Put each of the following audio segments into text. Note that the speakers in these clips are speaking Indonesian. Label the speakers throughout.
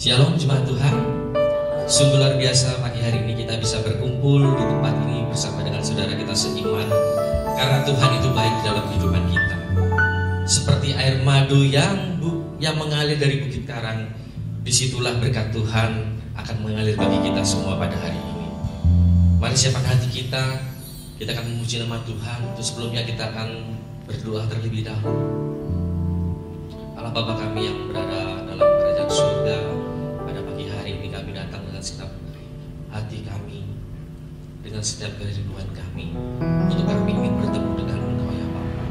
Speaker 1: Shalom jemaat Tuhan. Sungguh luar biasa pagi hari ini kita bisa berkumpul di tempat ini bersama dengan saudara kita seiman. Karena Tuhan itu baik dalam kehidupan kita. Seperti air madu yang mengalir dari Bukit Karang, disitulah berkat Tuhan akan mengalir bagi kita semua pada hari ini. Mari siapkan hati kita akan memuji nama Tuhan. Terus sebelumnya kita akan berdoa terlebih dahulu. Allah Bapa kami yang berada dalam kerajaan surga, pada pagi hari ini kami datang dengan segenap hati kami, dengan setiap kerinduan kami, untuk kami ingin bertemu dengan Engkau ya Bapa.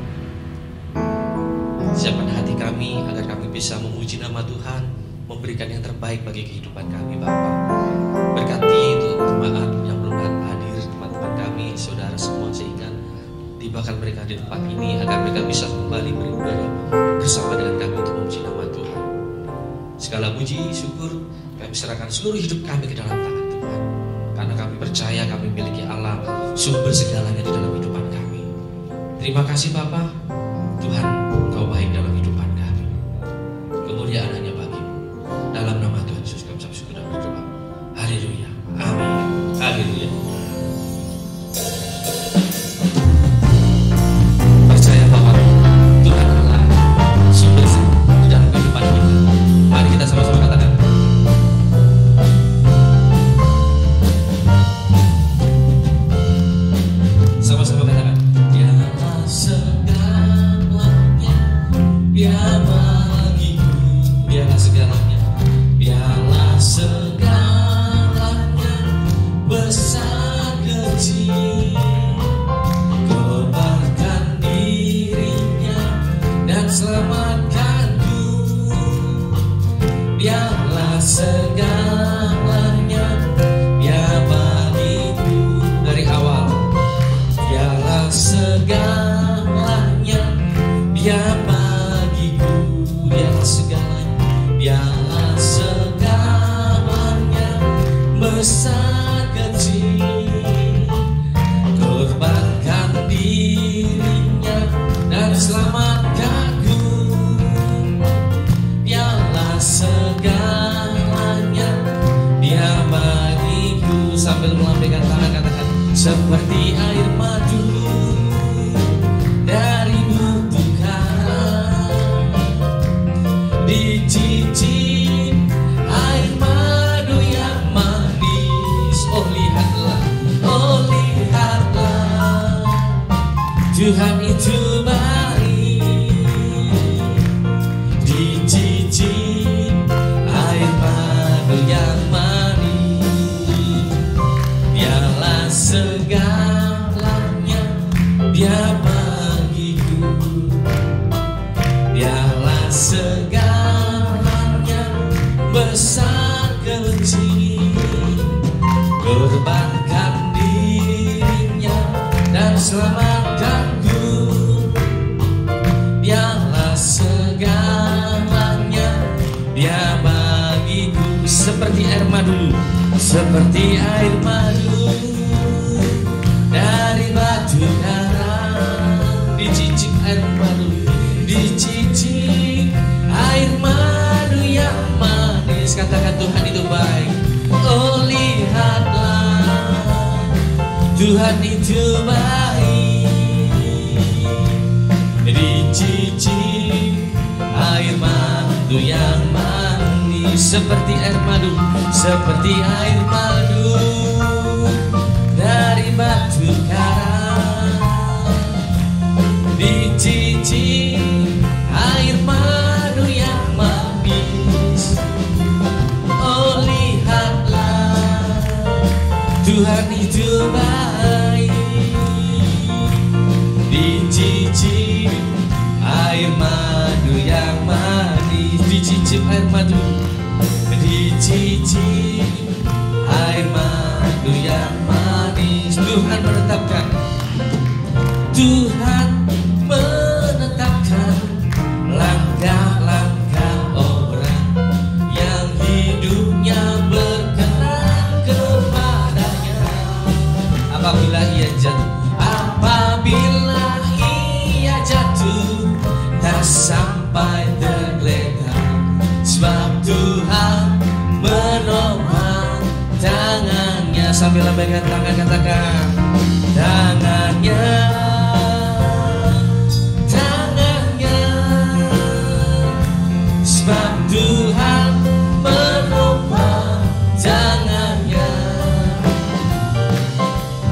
Speaker 1: Siapkan hati kami agar kami bisa memuji nama Tuhan, memberikan yang terbaik bagi kehidupan kami Bapa. Berkati untuk jemaat yang belum hadir, teman-teman kami, saudara semua, sehingga tibakan mereka di tempat ini agar mereka bisa kembali beribadah bersama dengan kami untuk memuji nama Tuhan. Segala puji, syukur kami serahkan seluruh hidup kami ke dalam tangan Tuhan, karena kami percaya kami memiliki Allah sumber segalanya di dalam kehidupan kami. Terima kasih Bapa, Tuhan Engkau baik dalam kehidupan kami. Kemuliaan hanya bagi-Mu. Dalam nama Tuhan Yesus kami syukur dan berdoa. Haleluya. Amin. Haleluya. Percaya bahwa Tuhan Allah sumber di dalam kehidupan kita. Mari kita sama-sama katakan. Sama-sama katakan. Dialah segalanya, Dia bagiku. Dialah segalanya, Dialah segalanya, besar kecil. Kobarkan dirinya dan selamatkanku. Dialah segalanya, Dia bagiku. Dari awal, Dialah segalanya, Dia bagiku. Dialah segalanya, Dialah segalanya, besar kecil. Korbankan dirinya dan selamatkanku. Dialah segalanya, Dia bagiku. Sambil melambaikan tangan katakan, seperti air madu dari Bukit Karang, dicicip air madu yang manis. Oh lihatlah, Tuhan itu baik. Dicicip air madu yang manis. Dialah segalanya, Dia bagiku. Dialah segalanya, besar kecil. Korbankan dirinya dan selamatkanku. Dialah segalanya, Dia bagiku. Seperti air madu, seperti air madu dari Batu Karang, dicicip air madu, dicicip air madu yang manis. Katakan Tuhan itu baik. Oh lihatlah, Tuhan itu baik. Dicicip air madu yang manis, seperti air madu, seperti air madu dari Batu Karang. Dicicip air madu yang manis. Oh lihatlah, Tuhan itu baik. Dicicip air madu yang manis. Dicicip air madu, dicicip air madu yang manis. Tuhan menetapkan, Tuhan menetapkan langkah-langkah orang yang hidupnya berkenan kepadanya. Apabila ia jatuh, tak sampai tergeletak, sebab Tuhan sambil lambaikan tangan katakan tangannya, tangannya, sebab Tuhan menopang tangannya.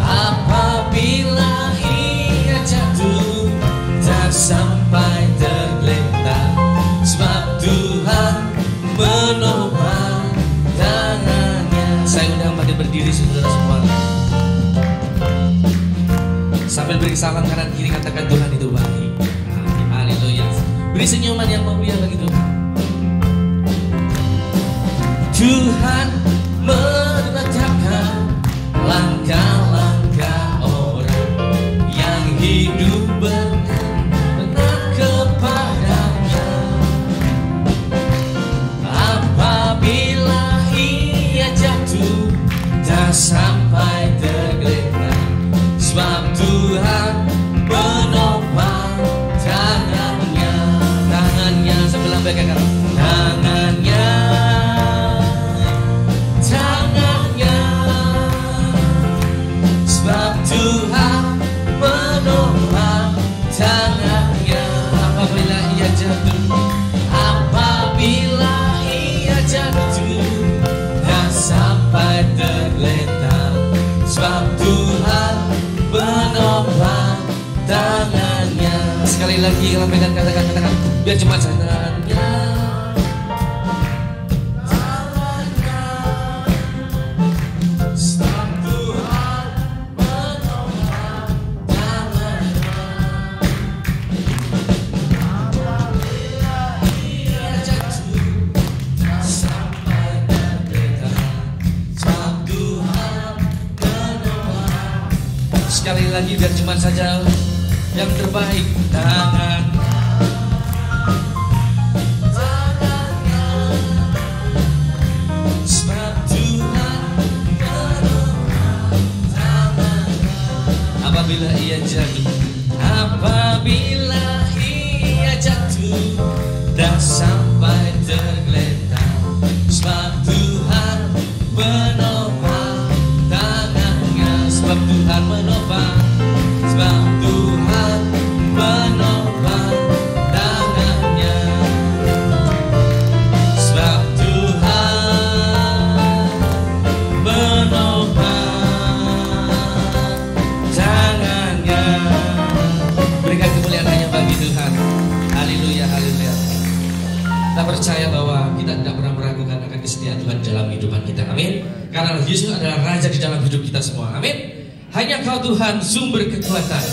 Speaker 1: Apabila ia jatuh tak sampai tergeletak, sebab Tuhan menopang tangannya. Saya undang makin berdiri saudara semua, sambil beri salam kanan kiri katakan Tuhan itu baik. Haleluya. Beri senyuman yang mulia bagi Tuhan. Tuhan menetapkan langkah-langkah orang yang hidup benar kepadanya. Apabila ia jatuh tak sampai tergeletak, sebab Tuhan menopang tangannya. Tangannya sambil lambaikan tangannya, tangannya, sebab Tuhan menopang tangannya. Apabila ia jatuh, apabila ia jatuh tak sampai tergeletak, sebab Tuhan menopang tangannya. Sekali lagi lambaikan katakan biar cuma tangannya, tangannya, sebab Tuhan menopang tangannya. Apabila ia jatuh tak sampai tergeletak, sebab Tuhan menopang. Sekali lagi biar cuma saja yang terbaik. Tangannya, tangannya, sebab Tuhan menopang tangannya. Apabila ia jatuh, apabila ia jatuh dan sampai tergeletak, sebab Tuhan menopang tangannya. Sebab Tuhan menopang, sebab Tuhan menopang tangannya, sebab Tuhan menopang tangannya. Berikan kemuliaan hanya bagi Tuhan. Haleluya, haleluya. Kita percaya bahwa kita tidak pernah meragukan akan kesetiaan Tuhan dalam kehidupan kita. Amin. Karena Yesus adalah Raja di dalam hidup kita semua. Amin. Hanya Kau Tuhan sumber kekuatan.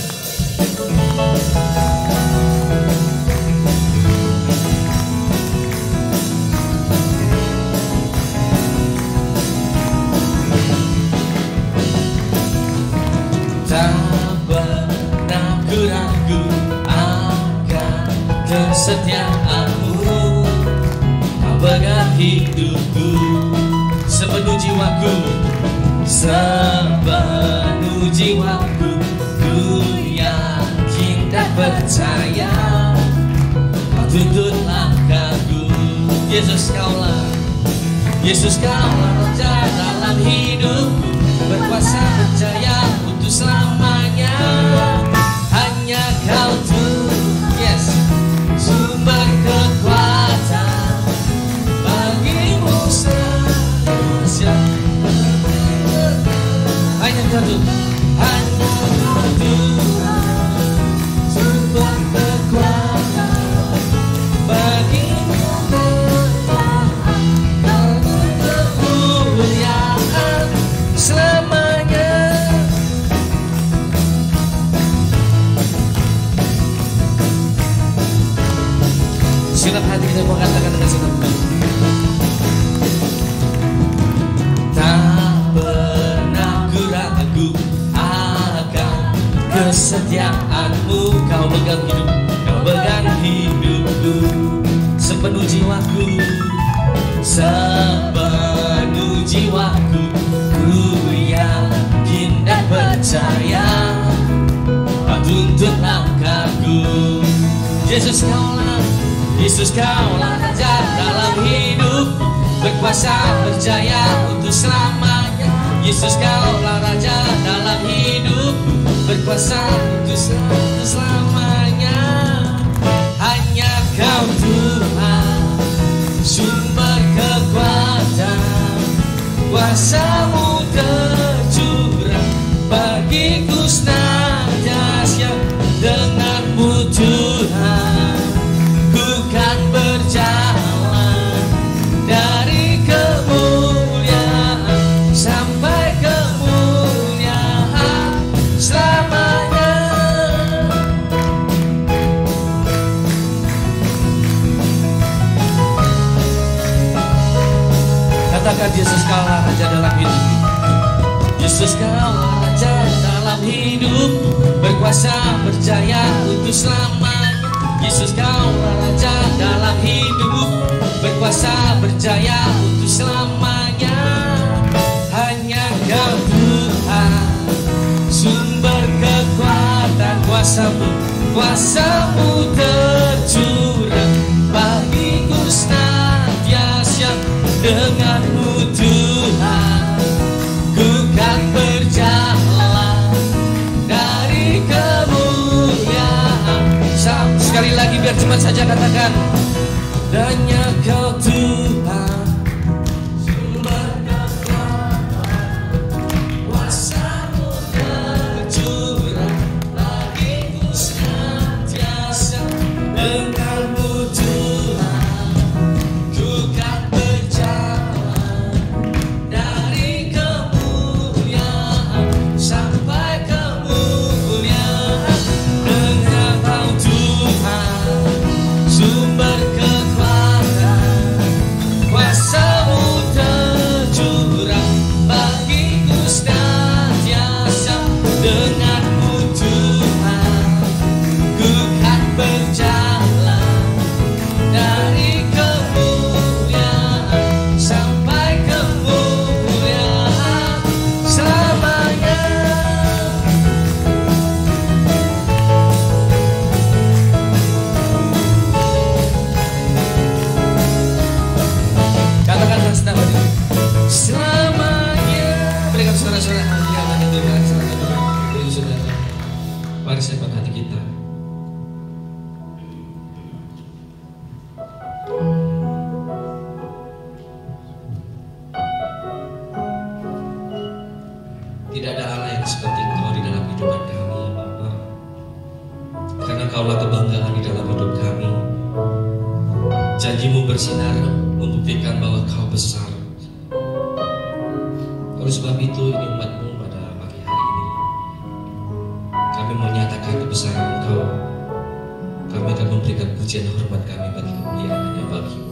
Speaker 1: Tak pernah ku ragu akan kesetiaan-Mu. Kau pegang hidupku sepenuh jiwaku, sepenuh jiwaku. Ku yakin dan percaya Kau tuntun langkahku. Yesus Kaulah, Yesus Kaulah Raja dalam hidupku, berkuasa berjaya untuk selamanya. Hanya Kau Tuhan, yes, sumber kekuatan. Bagi-Mu setia. Hanya Kau Tuhan, hanya Kau Tuhan, sumber kekuatan. Bagi-Mu bertahan dan kemuliaan selamanya. Silap hati kita mau katakan dengan senang. Tak pernah ku ragu akan kesetiaan-Mu. Kau pegang hidup, Kau pegang hidupku sepenuh jiwaku, sepenuh jiwaku. Ku yakin dan percaya Kau tuntun langkahku. Yesus Kaulah, Yesus Kaulah Raja dalam hidup, berkuasa berjaya untuk selamanya. Yesus kaulah Raja dalam hidupku, berkuasa untuk selamanya. Hanya Kau Tuhan, sumber kekuatan, kuasa-Mu tercurah bagiku senantiasa. Denganmu Tuhan, ku kan berjalan dari kemuliaan sampai kemuliaan selamanya. Katakan, Yesus kaulah Raja dalam hidup. Yesus kaulah Raja dalam hidup, berkuasa berjaya untuk selamanya. Yesus kaulah Raja dalam hidup, berkuasa berjaya untuk selamanya. Hanya Kau Tuhan, sumber kekuatan, kuasa-Mu tercurah bagiku senantiasa. Denganmu Tuhan, ku kan berjalan dari kemuliaan. Sekali lagi biar cepat saja katakan, hanya Kau Tuhan, sumber kekuatan, kuasa-Mu tercurah bagiku senantiasa. Denganmu Tuhan, ku kan berjalan dari kemuliaan sampai kemuliaan. Dengan Kau Tuhan, sumber kekuatan, kuasa-Mu tercurah bagiku senantiasa. Denganmu Tuhan, ku kan berjalan dari kemuliaan sampai kemuliaan selamanya. Katakan selamanya. Berikan saudara-saudara hati yang akan Tuhan. Silakan saudara. Mari siapkan hati kita. Tidak ada Allah yang seperti Engkau di dalam kehidupan kami, ya Bapa. Karena Kaulah kebanggaan di dalam hidup kami. Janji-Mu bersinar membuktikan bahwa Kau besar. Oleh sebab itu, ini umat-Mu pada pagi hari ini, kami menyatakan kebesaran Engkau. Kami akan memberikan pujian hormat kami bagi kemuliaan hanya bagi-Mu.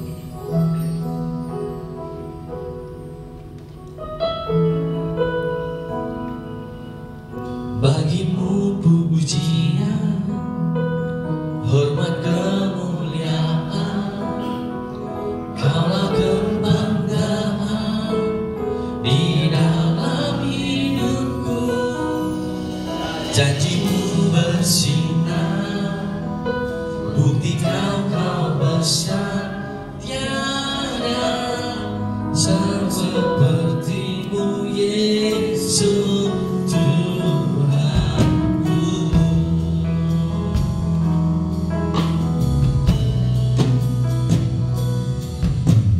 Speaker 1: Bagi-Mu pujian, hormat kemuliaan, Kaulah kebanggaan di dalam hidupku. Janji-Mu bersinar, buktikan Kau besar. Tiada seperti-Mu Yesus Tuhanku.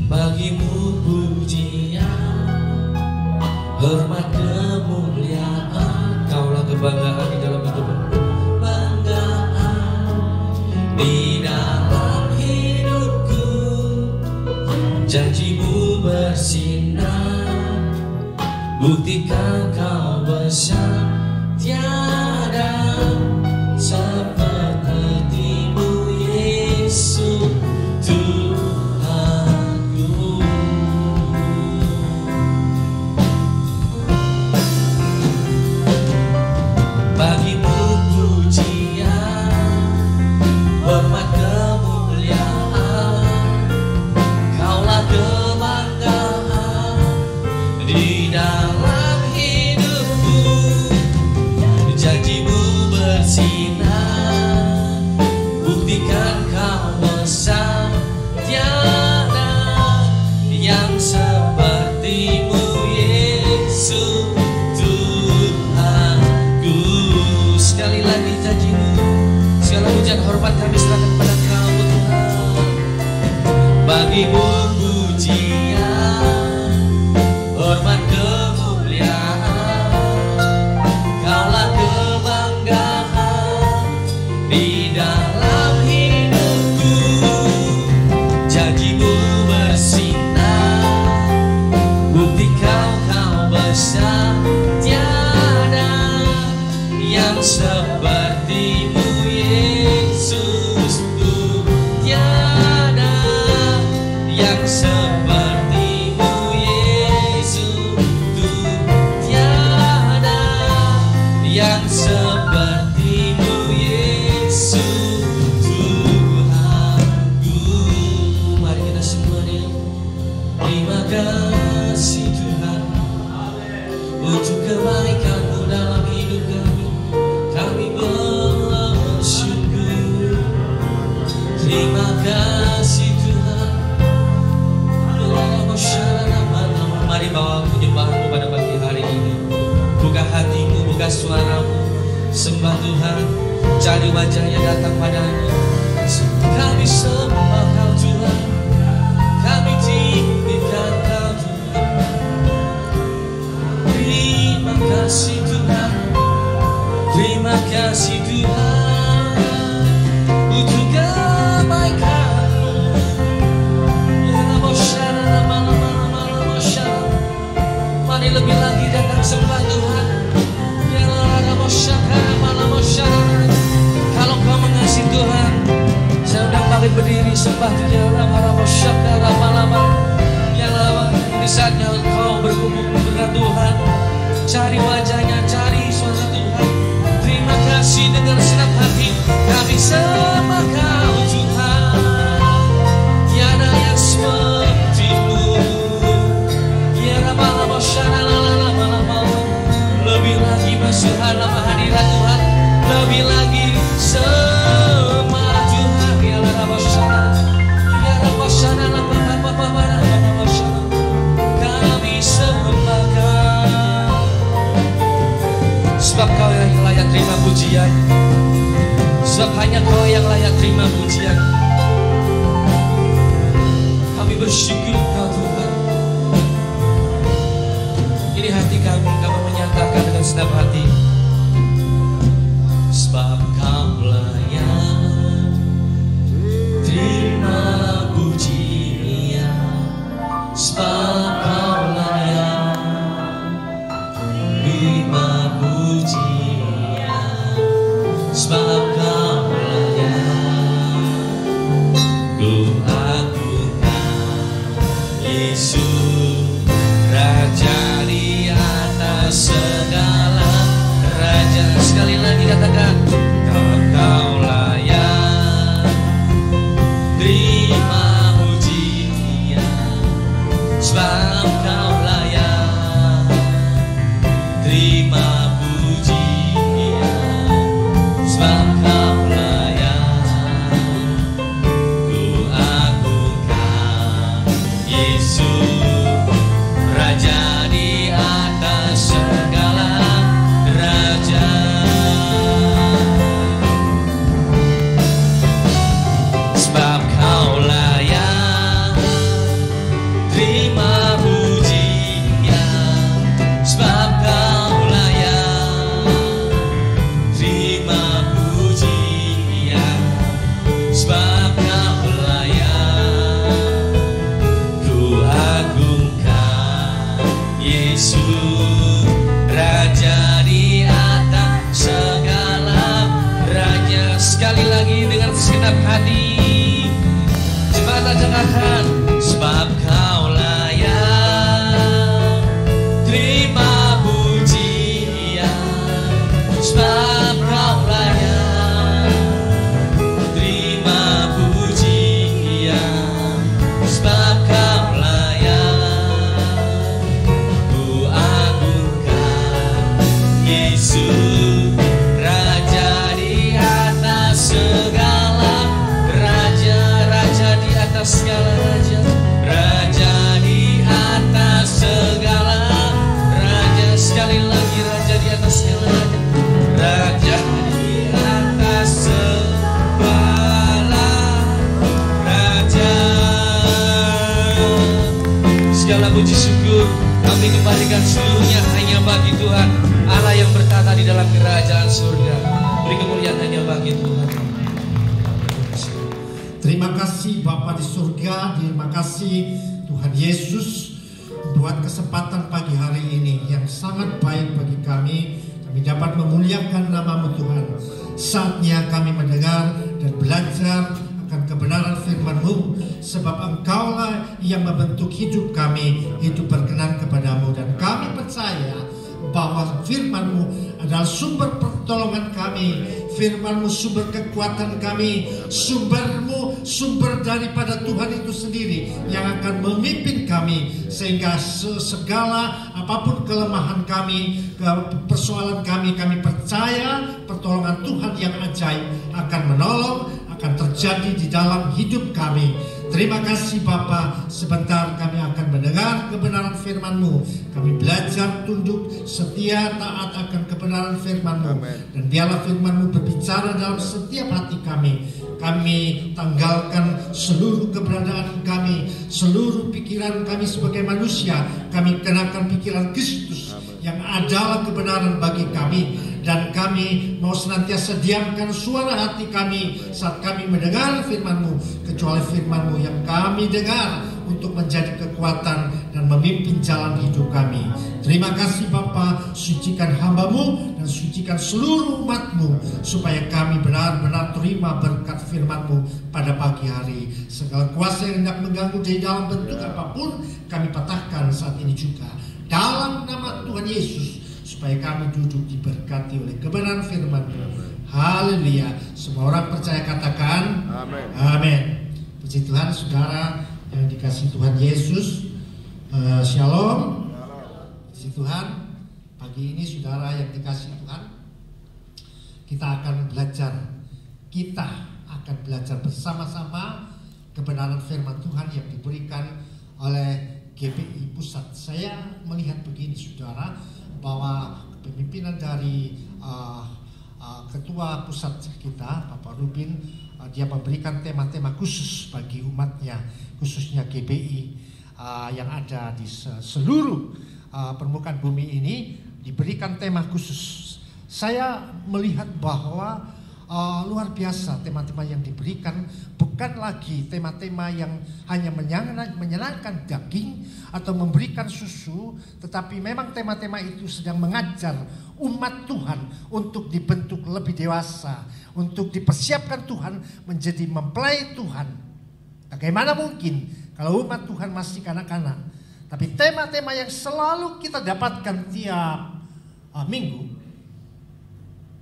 Speaker 1: Bagi-Mu pujian, hormat kemuliaan, Kaulah kebanggaan di dalam hidupku. Banggaan di dalam hidupku. Janji-Mu bersinar, buktikan Kau besar. Tiada seperti-Mu Yesus Tuhanku. Bagi-Mu pujian, hormat kemuliaan, Kaulah kebanggaan di dalam hidupku. bagimu pujian, hormat kemuliaan, Kaulah kebanggaan di dalam hidupku. Janjimu bersinar, bukti kau besar, tiada yang sepertimu Yesus. Tiada yang sepertimu Yesus. Tiada yang sepertimu Yesus Tuhanku. Mari kita semuanya terima kasih Tuhan untuk kebaikan-Mu dalam hidup kami. Kami bersyukur. Terima kasih Tuhan. Mari bawa penyembahan-Mu pada pagi hari ini. Buka hatimu, buka suaramu, sembah Tuhan. Cari wajahnya, datang padanya. Kami sembah Kau Tuhan, kami tinggikan Kau Tuhan. Terima kasih Tuhan, terima kasih Tuhan untuk kebaikan-Mu. Mari lebih lagi datang sembah Tuhan. Kalau kau mengasihi Tuhan, saya undang bangkit berdiri sembah Tuhan. Ini saatnya kau berkumpul dengan Tuhan. Cari wajahnya, cari suara Tuhan. Terima kasih dengan senang hati kami sembah Kau Tuhan. Tiada yang seperti-Mu. Lebih lagi masuk dalam hadirat Tuhan, lebih lagi sembah Tuhan. Kami sembah Kau, sebab Kau yang layak terima pujian, sebab hanya Kau yang layak terima pujian. Kami bersyukur Kau Tuhan. Ini hati kami menyatakan dengan senang hati, sebab Kau layak terima pujian, sebab Kau layak terima pujian, sebab Kau layak. Ku agungkan Yesus, Raja di atas segala raja. Sekali lagi katakan, Kau layak terima pujian, sebab Kau layak terima pujian, sebab Kau layak. Ku agungkan Yesus, Raja di atas segala raja. Sebab Kau layak terima pujian, sebab Kau layak terima pujian, sebab Kau layak. Ku agungkan Yesus, Raja di atas segala raja. Sekali lagi dengan segenap hati, jemaat katakan, sebab Kau layak terima pujian, sebab Kau layak terima pujian, sebab Kau layak. Ku agungkan Yesus, Raja di atas segala raja. Raja di atas segala raja, Raja segala puji syukur kami kembalikan seluruhnya hanya bagi Tuhan, Allah yang bertata di dalam kerajaan surga. Beri kemuliaan hanya bagi Tuhan.
Speaker 2: Terima kasih Bapa di surga, terima kasih Tuhan Yesus buat kesempatan pagi hari ini yang sangat baik bagi kami. Kami dapat memuliakan nama-Mu Tuhan. Saatnya kami mendengar dan belajar akan kebenaran firman-Mu, sebab Engkaulah yang membentuk hidup kami, hidup berkenan kepadamu. Dan kami percaya bahwa firman-Mu adalah sumber pertolongan kami, firman-Mu sumber kekuatan kami, sumber-Mu sumber daripada Tuhan itu sendiri yang akan memimpin kami, sehingga segala apapun kelemahan kami, persoalan kami percaya pertolongan Tuhan yang ajaib akan menolong, akan terjadi di dalam hidup kami. Terima kasih Bapa. Sebentar kami akan mendengar kebenaran firman-Mu. Kami belajar tunduk, setia, taat akan kebenaran firman-Mu. Dan biarlah firman-Mu berbicara dalam setiap hati kami. Kami tanggalkan seluruh keberadaan kami, seluruh pikiran kami sebagai manusia. Kami kenakan pikiran Kristus yang adalah kebenaran bagi kami. Dan kami mau senantiasa diamkan suara hati kami saat kami mendengar firman-Mu, kecuali firman-Mu yang kami dengar untuk menjadi kekuatan dan memimpin jalan hidup kami. Terima kasih Bapa, sucikan hamba-Mu dan sucikan seluruh umat-Mu, supaya kami benar-benar terima berkat firman-Mu pada pagi hari. Segala kuasa yang hendak mengganggu di dalam bentuk apapun, kami patahkan saat ini juga. Dalam nama Tuhan Yesus, supaya kami duduk diberkati oleh kebenaran firman-Mu. Haleluya. Semua orang percaya katakan amin. Amin. Puji Tuhan, saudara yang dikasihi Tuhan Yesus. Shalom. Puji Tuhan, pagi ini saudara yang dikasihi Tuhan, kita akan belajar bersama-sama kebenaran firman Tuhan yang diberikan oleh GPI Pusat. Saya melihat begini saudara, bahwa kepemimpinan dari ketua pusat kita, Bapak Rubin, dia memberikan tema-tema khusus bagi umatnya, khususnya GPI yang ada di seluruh permukaan bumi ini, diberikan tema khusus. Saya melihat bahwa luar biasa tema-tema yang diberikan, bukan lagi tema-tema yang hanya menyenangkan daging atau memberikan susu, tetapi memang tema-tema itu sedang mengajar umat Tuhan untuk dibentuk lebih dewasa, untuk dipersiapkan Tuhan menjadi mempelai Tuhan. Bagaimana mungkin kalau umat Tuhan masih kanak-kanak? Tapi tema-tema yang selalu kita dapatkan tiap minggu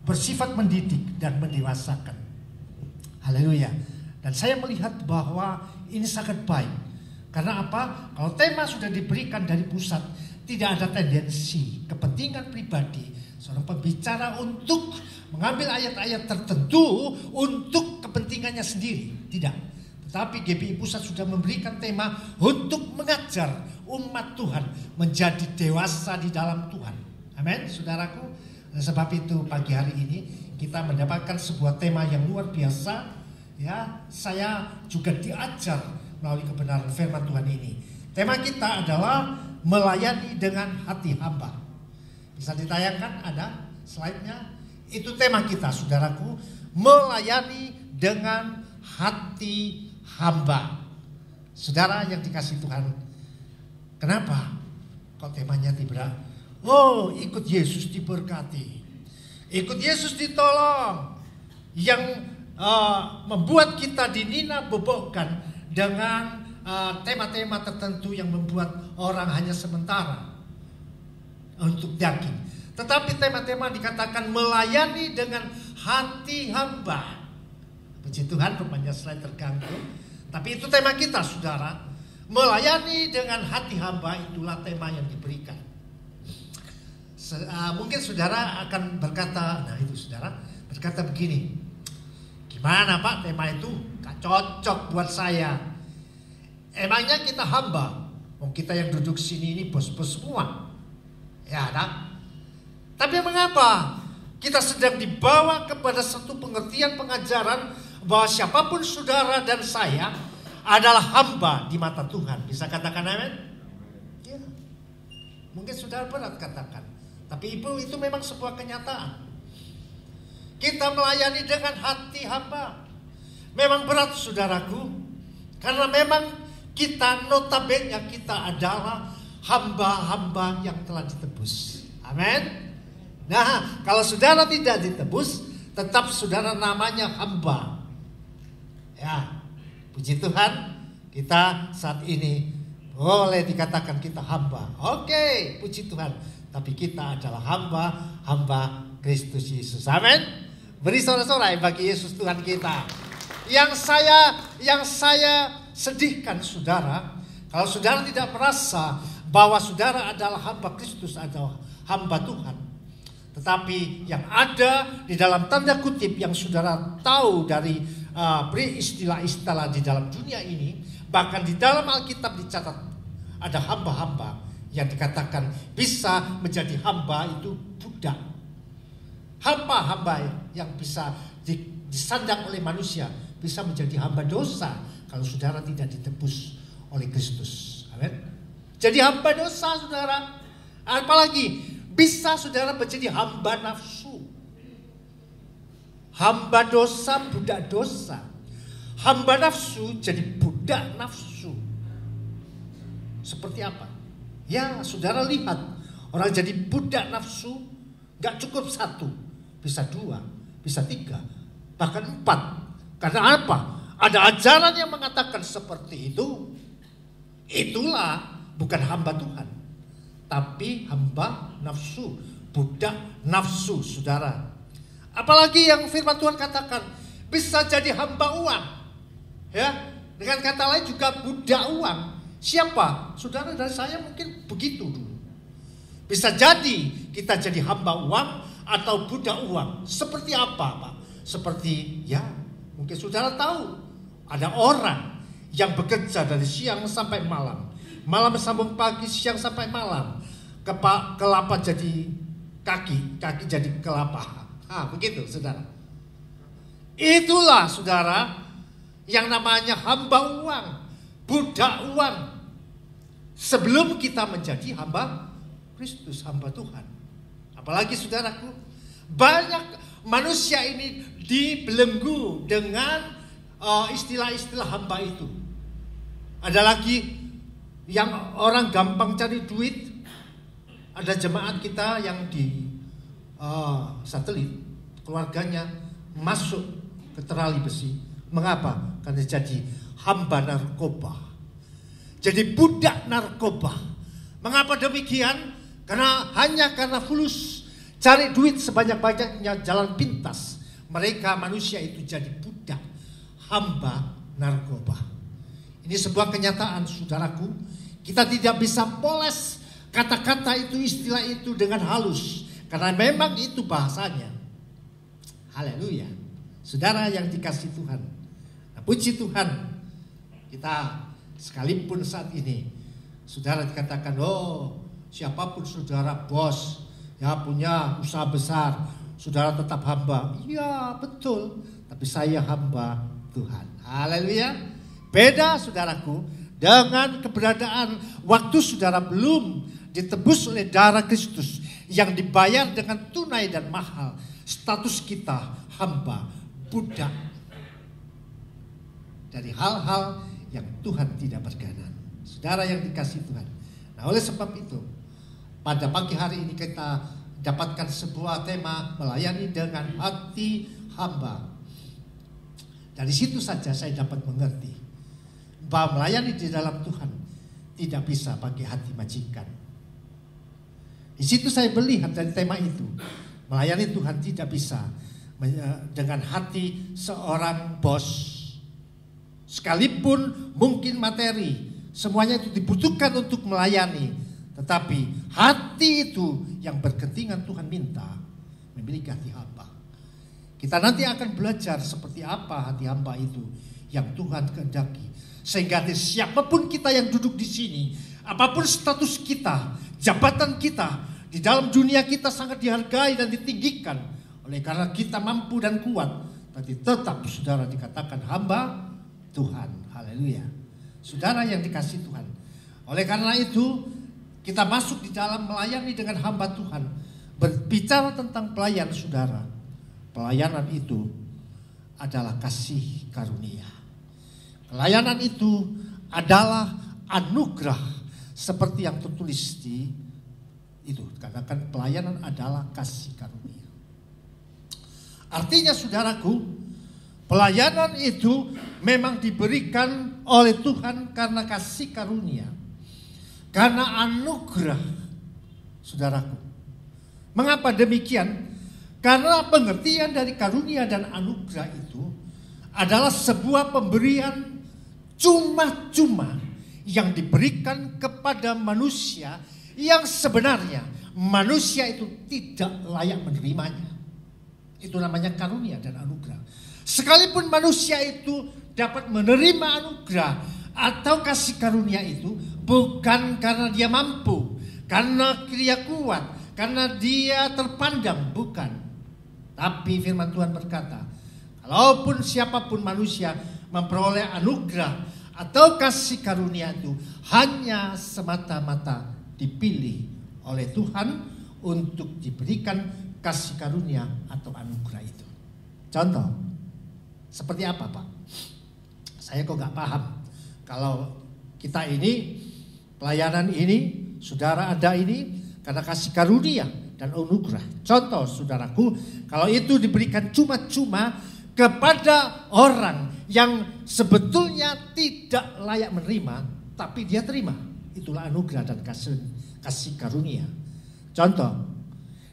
Speaker 2: bersifat mendidik dan mendewasakan. Haleluya. Dan saya melihat bahwa ini sangat baik. Karena apa? Kalau tema sudah diberikan dari pusat, tidak ada tendensi kepentingan pribadi seorang pembicara untuk mengambil ayat-ayat tertentu untuk kepentingannya sendiri. Tidak. Tetapi GPI Pusat sudah memberikan tema untuk mengajar umat Tuhan menjadi dewasa di dalam Tuhan. Amin, saudaraku. Dan sebab itu pagi hari ini kita mendapatkan sebuah tema yang luar biasa. Ya, saya juga diajar melalui kebenaran firman Tuhan ini. Tema kita adalah melayani dengan hati hamba. Bisa ditayangkan, ada slide-nya. Itu tema kita, saudaraku, melayani dengan hati hamba. Saudara yang dikasihi Tuhan, kenapa kok temanya tidak? Oh, ikut Yesus diberkati, ikut Yesus ditolong. Yang membuat kita dinina-bobokkan dengan tema-tema tertentu yang membuat orang hanya sementara untuk daging. Tetapi tema-tema dikatakan melayani dengan hati hamba. Puji Tuhan, rupanya slide terganggu. Tapi itu tema kita, saudara. Melayani dengan hati hamba, itulah tema yang diberikan. Mungkin saudara akan berkata, nah itu saudara berkata begini, gimana Pak tema itu gak cocok buat saya. Emangnya kita hamba, kita yang duduk sini ini bos-bos semua. Ya tak? Tapi mengapa kita sedang dibawa kepada satu pengertian pengajaran bahwa siapapun saudara dan saya adalah hamba di mata Tuhan. Bisa katakan amin? Mungkin saudara berat katakan, tapi itu memang sebuah kenyataan. Kita melayani dengan hati hamba. Memang berat saudaraku, karena memang kita notabene kita adalah hamba-hamba yang telah ditebus. Amin. Nah, kalau saudara tidak ditebus, tetap saudara namanya hamba. Ya, puji Tuhan, kita saat ini boleh dikatakan kita hamba. Oke, puji Tuhan. Tapi kita adalah hamba Kristus Yesus. Amin. Beri sorak-sorai bagi Yesus Tuhan kita. Yang saya sedihkan saudara, kalau saudara tidak merasa bahwa saudara adalah hamba Kristus atau hamba Tuhan, tetapi yang ada di dalam tanda kutip yang saudara tahu dari beri istilah-istilah di dalam dunia ini, bahkan di dalam Alkitab dicatat ada hamba-hamba yang dikatakan bisa menjadi hamba itu budak. Hamba-hamba yang bisa disandang oleh manusia bisa menjadi hamba dosa kalau saudara tidak ditebus oleh Kristus. Amin. Jadi hamba dosa saudara. Apalagi bisa saudara menjadi hamba nafsu. Hamba dosa, budak dosa. Hamba nafsu jadi budak nafsu. Seperti apa? Ya, saudara lihat orang jadi budak nafsu gak cukup 1, bisa 2, bisa 3, bahkan 4. Karena apa? Ada ajaran yang mengatakan seperti itu. Itulah bukan hamba Tuhan, tapi hamba nafsu, budak nafsu saudara. Apalagi yang firman Tuhan katakan bisa jadi hamba uang. Ya, dengan kata lain juga budak uang. Siapa? Saudara dan saya mungkin begitu dulu. Bisa jadi kita jadi hamba uang atau budak uang. Seperti apa, Pak? Seperti ya, mungkin saudara tahu ada orang yang bekerja dari siang sampai malam. Malam sambung pagi, siang sampai malam. Kelapa jadi kaki, kaki jadi kelapa. Begitu saudara. Itulah saudara yang namanya hamba uang, budak uang. Sebelum kita menjadi hamba Kristus, hamba Tuhan. Apalagi saudaraku, banyak manusia ini dibelenggu dengan istilah-istilah hamba itu. Ada lagi yang orang gampang cari duit. Ada jemaat kita yang di satelit, keluarganya masuk ke terali besi. Mengapa? Karena jadi hamba narkoba, jadi budak narkoba. Mengapa demikian? Hanya karena fulus, cari duit sebanyak-banyaknya, jalan pintas. Mereka manusia itu jadi budak, hamba narkoba. Ini sebuah kenyataan saudaraku. Kita tidak bisa poles kata-kata itu, istilah itu dengan halus, karena memang itu bahasanya. Haleluya. Saudara yang dikasih Tuhan. Nah, puji Tuhan. Kita sekalipun saat ini saudara dikatakan, oh siapapun saudara bos, ya punya usaha besar, saudara tetap hamba. Iya betul, tapi saya hamba Tuhan. Haleluya. Beda saudaraku dengan keberadaan waktu saudara belum ditebus oleh darah Kristus yang dibayar dengan tunai dan mahal. Status kita hamba, budak dari hal-hal yang Tuhan tidak berkenan. Saudara yang dikasih Tuhan. Nah, oleh sebab itu pada pagi hari ini kita dapatkan sebuah tema melayani dengan hati hamba. Dari situ saja saya dapat mengerti bahwa melayani di dalam Tuhan tidak bisa pakai hati majikan. Di situ saya melihat dari tema itu, melayani Tuhan tidak bisa dengan hati seorang bos. Sekalipun mungkin materi, semuanya itu dibutuhkan untuk melayani. Tetapi hati itu yang berkepentingan Tuhan minta, memiliki hati hamba. Kita nanti akan belajar seperti apa hati hamba itu yang Tuhan kehendaki. Sehingga siapapun kita yang duduk di sini, apapun status kita, jabatan kita, di dalam dunia kita sangat dihargai dan ditinggikan. Oleh karena kita mampu dan kuat, tapi tetap saudara dikatakan hamba Tuhan. Haleluya. Saudara yang dikasih Tuhan. Oleh karena itu, kita masuk di dalam melayani dengan hamba Tuhan, berbicara tentang pelayan saudara. Pelayanan itu adalah kasih karunia. Pelayanan itu adalah anugerah seperti yang tertulis di itu. Katakan pelayanan adalah kasih karunia. Artinya saudaraku, pelayanan itu memang diberikan oleh Tuhan karena kasih karunia. Karena anugerah, saudaraku. Mengapa demikian? Karena pengertian dari karunia dan anugerah itu adalah sebuah pemberian cuma-cuma yang diberikan kepada manusia yang sebenarnya manusia itu tidak layak menerimanya. Itu namanya karunia dan anugerah. Sekalipun manusia itu dapat menerima anugerah atau kasih karunia itu bukan karena dia mampu, karena dia kuat, karena dia terpandang, bukan. Tapi firman Tuhan berkata, kalaupun siapapun manusia memperoleh anugerah atau kasih karunia itu hanya semata-mata dipilih oleh Tuhan untuk diberikan kasih karunia atau anugerah itu. Contoh, seperti apa Pak? Saya kok gak paham. Kalau kita ini, pelayanan ini, saudara ada ini, karena kasih karunia dan anugerah. Contoh saudaraku, kalau itu diberikan cuma-cuma kepada orang yang sebetulnya tidak layak menerima, tapi dia terima. Itulah anugerah dan kasih karunia. Contoh,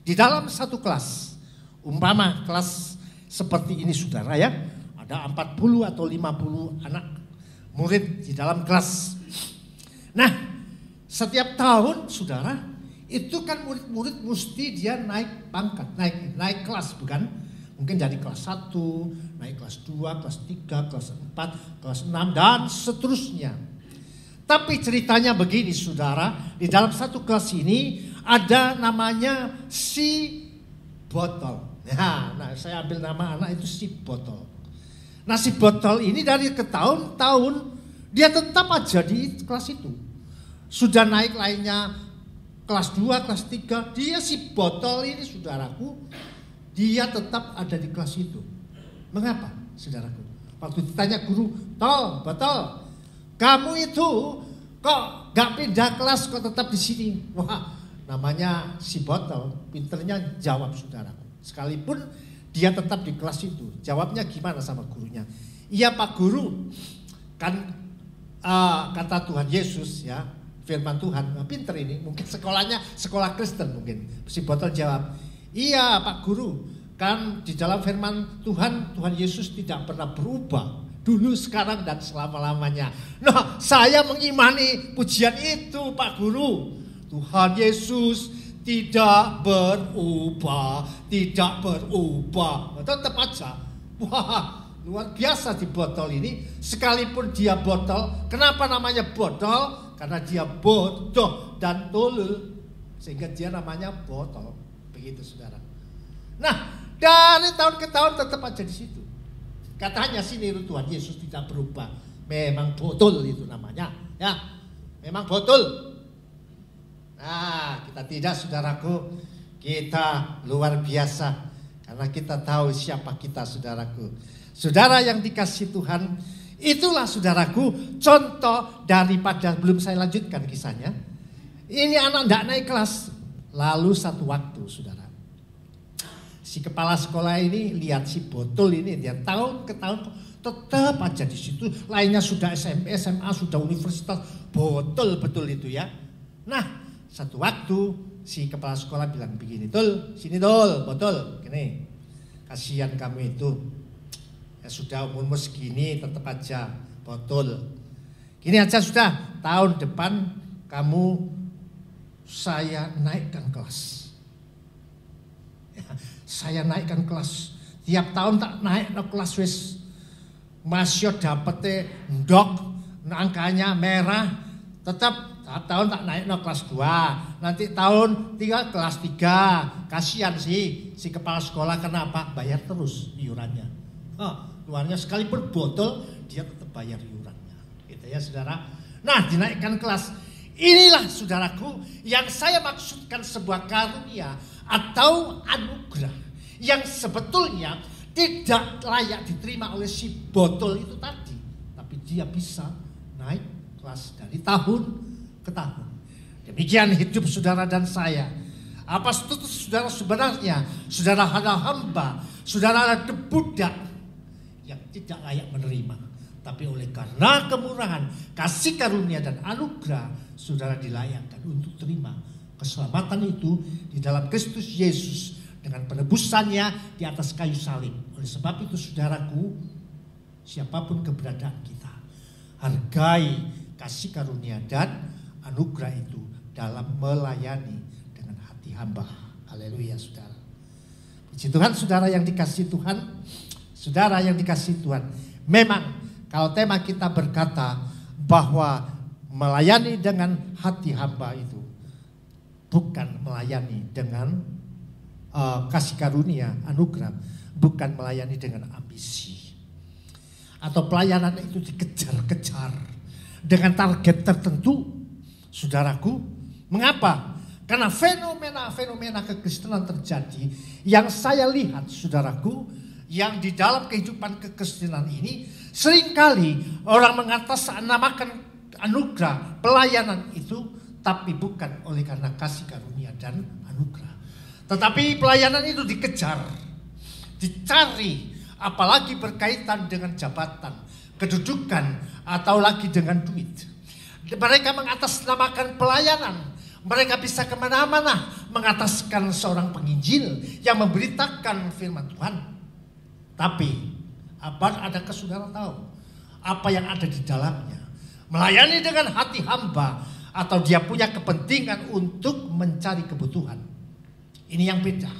Speaker 2: di dalam satu kelas, umpama kelas seperti ini saudara ya, ada 40 atau 50 anak murid di dalam kelas. Nah, setiap tahun saudara, itu kan murid-murid mesti dia naik pangkat, naik kelas bukan? Mungkin dari kelas 1, naik kelas 2, kelas 3, kelas 4, kelas 6 dan seterusnya. Tapi ceritanya begini saudara, di dalam satu kelas ini ada namanya si botol. Nah, saya ambil nama anak itu si botol. Nah, si botol ini dari ke tahun-tahun dia tetap aja di kelas itu. Sudah naik lainnya kelas 2, kelas 3, dia si botol ini saudaraku, dia tetap ada di kelas itu. Mengapa saudaraku? Waktu ditanya guru, botol, kamu itu kok gak pindah kelas, kok tetap di sini? Wah, namanya si botol, pinternya jawab saudaraku. Sekalipun dia tetap di kelas itu. Jawabnya gimana sama gurunya? Iya Pak Guru, kan kata Tuhan Yesus ya, firman Tuhan, pinter ini, mungkin sekolahnya sekolah Kristen mungkin. Si botol jawab, iya Pak Guru, kan di dalam firman Tuhan, Tuhan Yesus tidak pernah berubah. Dulu, sekarang, dan selama-lamanya. Nah, saya mengimani pujian itu Pak Guru. Tuhan Yesus tidak berubah. Tetap aja. Wah, luar biasa di botol ini. Sekalipun dia botol, kenapa namanya botol? Karena dia bodoh dan tolol. Sehingga dia namanya botol. Begitu saudara. Nah, dari tahun ke tahun tetap aja di situ. Katanya sini Tuhan Yesus tidak berubah. Memang botol itu namanya. Ya, memang botol. Nah, kita tidak saudaraku. Kita luar biasa. Karena kita tahu siapa kita saudaraku. Saudara yang dikasih Tuhan. Itulah saudaraku contoh daripada, belum saya lanjutkan kisahnya. Ini anak tidak naik kelas. Lalu satu waktu saudara, si kepala sekolah ini lihat si botol ini, dia tahun ke tahun tetap aja di situ. Lainnya sudah SMP, SMA, sudah universitas, botol betul itu ya. Nah, satu waktu si kepala sekolah bilang begini, Tol, sini Tol, botol, gini. Kasihan kamu itu, ya sudah umurmu segini tetap aja botol. Gini aja sudah, tahun depan kamu saya naikkan kelas. Saya naikkan kelas. Tiap tahun tak naik no kelas wis. Masih dapetnya ndok, angkanya merah. Tetap tahun tak naik no kelas 2. Nanti tahun 3 kelas 3. Kasihan sih si kepala sekolah, kenapa? Bayar terus iurannya. Luarnya sekalipun botol dia tetap bayar iurannya. Gitu ya saudara. Nah, dinaikkan kelas. Inilah saudaraku yang saya maksudkan sebuah karunia atau anugerah yang sebetulnya tidak layak diterima oleh si botol itu tadi. Tapi dia bisa naik kelas dari tahun ke tahun. Demikian hidup saudara dan saya. Apa status saudara sebenarnya? Saudara adalah hamba, saudara adalah budak yang tidak layak menerima. Tapi oleh karena kemurahan, kasih karunia dan anugerah, saudara dilayakkan untuk terima keselamatan itu di dalam Kristus Yesus dengan penebusannya di atas kayu salib. Oleh sebab itu saudaraku, siapapun keberadaan kita, hargai kasih karunia dan anugerah itu dalam melayani dengan hati hamba. Haleluya saudara. Puji Tuhan saudara yang dikasihi Tuhan. Saudara yang dikasihi Tuhan. Memang kalau tema kita berkata bahwa melayani dengan hati hamba itu bukan melayani dengan kasih karunia, anugerah, bukan melayani dengan ambisi. Atau pelayanan itu dikejar-kejar dengan target tertentu, saudaraku. Mengapa? Karena fenomena kekristenan terjadi yang saya lihat, saudaraku, yang di dalam kehidupan kekristenan ini seringkali orang mengatasnamakan anugerah pelayanan itu, tapi bukan oleh karena kasih karunia dan anugerah. Tetapi pelayanan itu dikejar, dicari, apalagi berkaitan dengan jabatan, kedudukan, atau lagi dengan duit. Mereka mengatasnamakan pelayanan. Mereka bisa kemana-mana mengataskan seorang penginjil yang memberitakan firman Tuhan. Tapi adakah saudara tahu apa yang ada di dalamnya? Melayani dengan hati hamba atau dia punya kepentingan untuk mencari kebutuhan. Ini yang beda.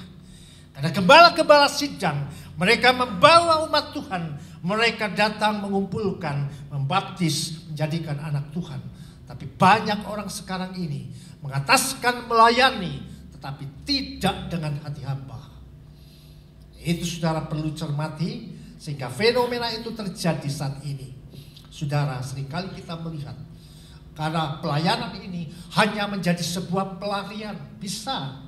Speaker 2: Karena gembala-gembala sidang, mereka membawa umat Tuhan, mereka datang mengumpulkan, membaptis, menjadikan anak Tuhan. Tapi banyak orang sekarang ini mengataskan melayani, tetapi tidak dengan hati hamba. Itu saudara perlu cermati, sehingga fenomena itu terjadi saat ini. Saudara, seringkali kita melihat karena pelayanan ini hanya menjadi sebuah pelarian. Bisa.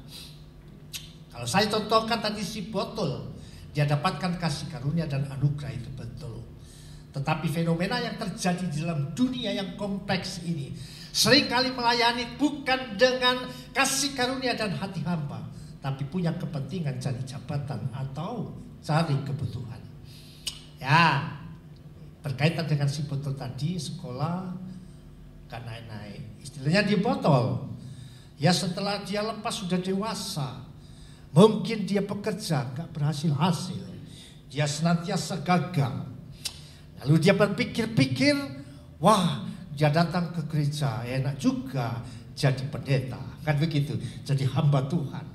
Speaker 2: Kalau saya contohkan tadi si botol, dia dapatkan kasih karunia dan anugerah itu betul. Tetapi fenomena yang terjadi di dalam dunia yang kompleks ini, seringkali melayani bukan dengan kasih karunia dan hati hamba, tapi punya kepentingan cari jabatan atau cari kebutuhan. Ya, berkaitan dengan si botol tadi, sekolah gak naik-naik. Istilahnya di botol. Ya setelah dia lepas sudah dewasa, mungkin dia bekerja gak berhasil-hasil. Dia senantiasa gagal. Lalu dia berpikir-pikir, wah dia datang ke gereja, enak juga jadi pendeta. Kan begitu, jadi hamba Tuhan.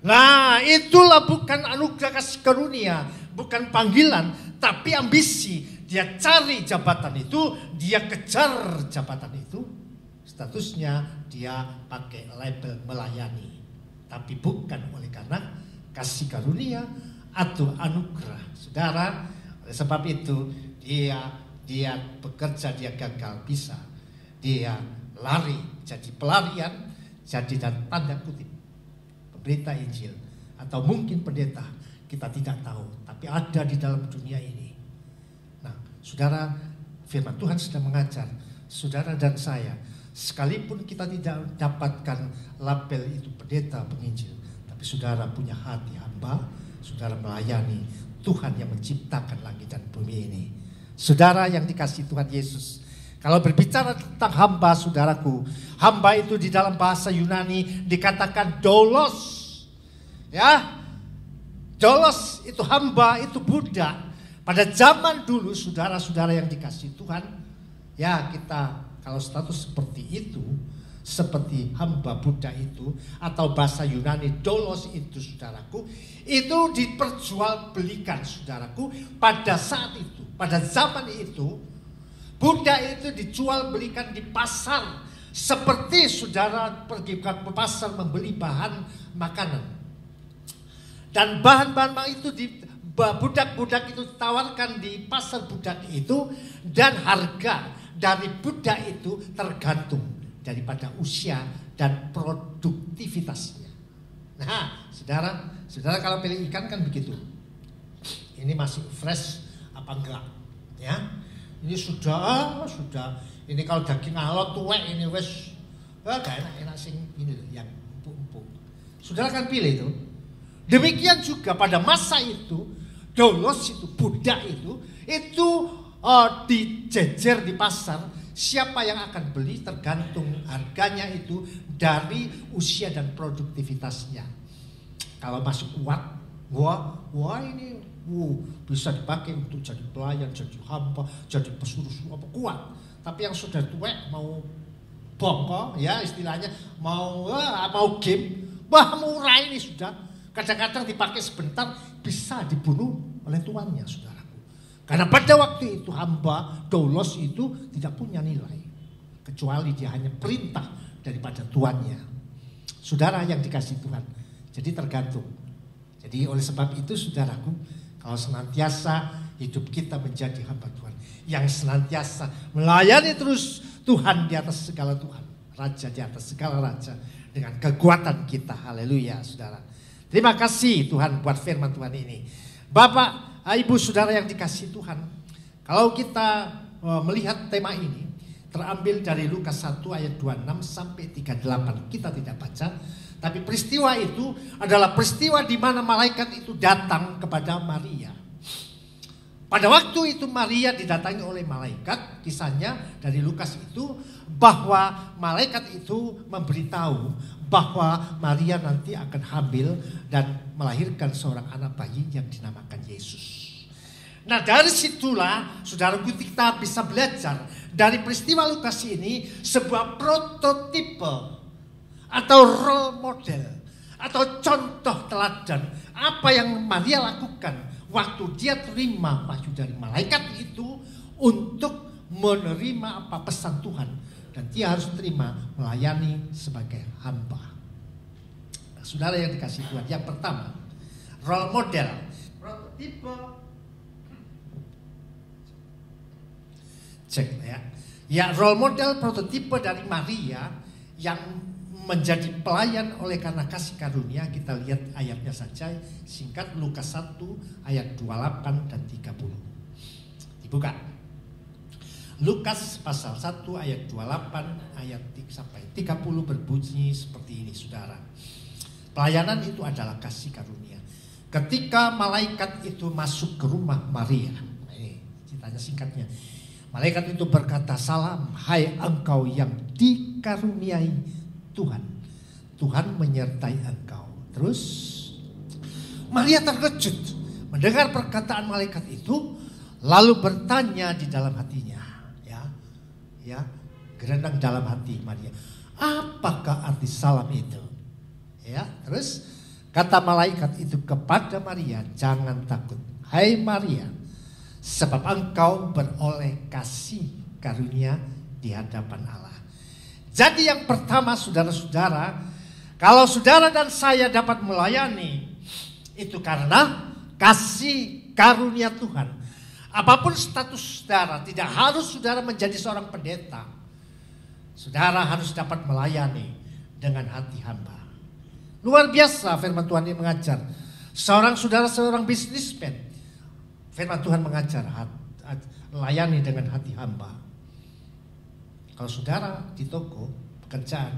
Speaker 2: Nah itulah bukan anugerah kasih karunia, bukan panggilan, tapi ambisi. Dia cari jabatan itu, dia kejar jabatan itu. Statusnya dia pakai label melayani, tapi bukan oleh karena kasih karunia atau anugerah. Saudara, oleh sebab itu dia bekerja, dia gagal, bisa. Dia lari, jadi pelarian, jadi dan tanda kutip berita Injil, atau mungkin pendeta, kita tidak tahu, tapi ada di dalam dunia ini. Nah, saudara, firman Tuhan sedang mengajar saudara dan saya, sekalipun kita tidak dapatkan label itu pendeta, penginjil, tapi saudara punya hati hamba, saudara melayani Tuhan yang menciptakan langit dan bumi ini. Saudara yang dikasihi Tuhan Yesus, kalau berbicara tentang hamba, saudaraku, hamba itu di dalam bahasa Yunani dikatakan doulos. Ya, doulos itu hamba, itu budak. Pada zaman dulu, saudara-saudara yang dikasihi Tuhan, ya kita kalau status seperti itu, seperti hamba budak itu, atau bahasa Yunani doulos itu, saudaraku, itu diperjualbelikan, saudaraku, pada saat itu, pada zaman itu. Budak itu dijual belikan di pasar, seperti saudara pergi ke pasar membeli bahan makanan. Dan bahan-bahan itu budak-budak itu ditawarkan di pasar budak itu, dan harga dari budak itu tergantung daripada usia dan produktivitasnya. Nah, saudara kalau pilih ikan kan begitu. Ini masih fresh apa enggak? Ya, ini sudah. Ini kalau daging alot tuwek ini wes, gak enak sing ini loh, yang empuk-empuk. Saudara kan pilih itu. Demikian juga pada masa itu, doulos itu, budak itu dijejer di pasar. Siapa yang akan beli tergantung harganya itu dari usia dan produktivitasnya. Kalau masih kuat, wah ini bisa dipakai untuk jadi pelayan, jadi hamba, jadi pesuruh apa kuat. Tapi yang sudah tuwek mau bongkok, ya istilahnya mau game, murah ini sudah. Kadang-kadang dipakai sebentar bisa dibunuh oleh tuannya, saudaraku. Karena pada waktu itu hamba doulos itu tidak punya nilai, kecuali dia hanya perintah daripada tuannya. Saudara yang dikasih Tuhan, jadi tergantung. Jadi oleh sebab itu saudaraku, kalau senantiasa hidup kita menjadi hamba Tuhan, yang senantiasa melayani terus Tuhan di atas segala Tuhan, Raja di atas segala Raja, dengan kekuatan kita. Haleluya, saudara. Terima kasih Tuhan buat firman Tuhan ini. Bapak, Ibu, saudara yang dikasih Tuhan, kalau kita melihat tema ini terambil dari Lukas 1 ayat 26 sampai 38. Kita tidak baca, tapi peristiwa itu adalah peristiwa di mana malaikat itu datang kepada Maria. Pada waktu itu Maria didatangi oleh malaikat, kisahnya dari Lukas itu, bahwa malaikat itu memberitahu bahwa Maria nanti akan hamil dan melahirkan seorang anak bayi yang dinamakan Yesus. Nah, dari situlah saudaraku kita bisa belajar dari peristiwa Lukas ini sebuah prototipe atau role model atau contoh teladan apa yang Maria lakukan waktu dia terima wahyu dari malaikat itu untuk menerima apa pesan Tuhan, dan dia harus terima melayani sebagai hamba. Nah, saudara yang dikasih Tuhan, yang pertama role model, prototipe, cek ya role model prototipe dari Maria yang menjadi pelayan oleh karena kasih karunia. Kita lihat ayatnya saja singkat, Lukas 1 ayat 28 dan 30. Dibuka. Lukas pasal 1 ayat 28 ayat sampai 30 berbunyi seperti ini, saudara. Pelayanan itu adalah kasih karunia. Ketika malaikat itu masuk ke rumah Maria, ceritanya singkatnya, malaikat itu berkata, "Salam, hai engkau yang dikaruniai Tuhan. Tuhan menyertai engkau." Terus Maria terkejut mendengar perkataan malaikat itu, lalu bertanya di dalam hatinya, ya, gerendang dalam hati Maria, apakah arti salam itu? Ya, terus kata malaikat itu kepada Maria, "Jangan takut, hai Maria, sebab engkau beroleh kasih karunia di hadapan Allah." Jadi yang pertama, saudara-saudara, kalau saudara dan saya dapat melayani, itu karena kasih karunia Tuhan. Apapun status saudara, tidak harus saudara menjadi seorang pendeta. Saudara harus dapat melayani dengan hati hamba. Luar biasa firman Tuhan ini mengajar. Seorang bisnismen, firman Tuhan mengajar melayani dengan hati hamba. Kalau saudara di toko pekerjaan,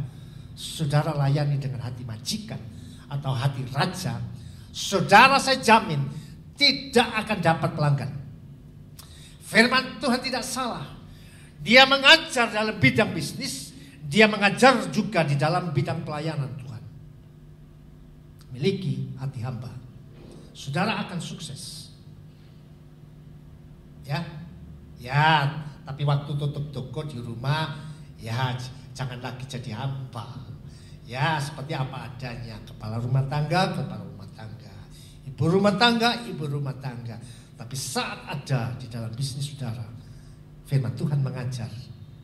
Speaker 2: saudara layani dengan hati majikan atau hati raja, saudara saya jamin tidak akan dapat pelanggan. Firman Tuhan tidak salah. Dia mengajar dalam bidang bisnis, dia mengajar juga di dalam bidang pelayanan Tuhan. Miliki hati hamba, saudara akan sukses. Ya, tapi waktu tutup toko di rumah, ya jangan lagi jadi hamba. Ya, seperti apa adanya, kepala rumah tangga, ibu rumah tangga. Tapi saat ada di dalam bisnis saudara, firman Tuhan mengajar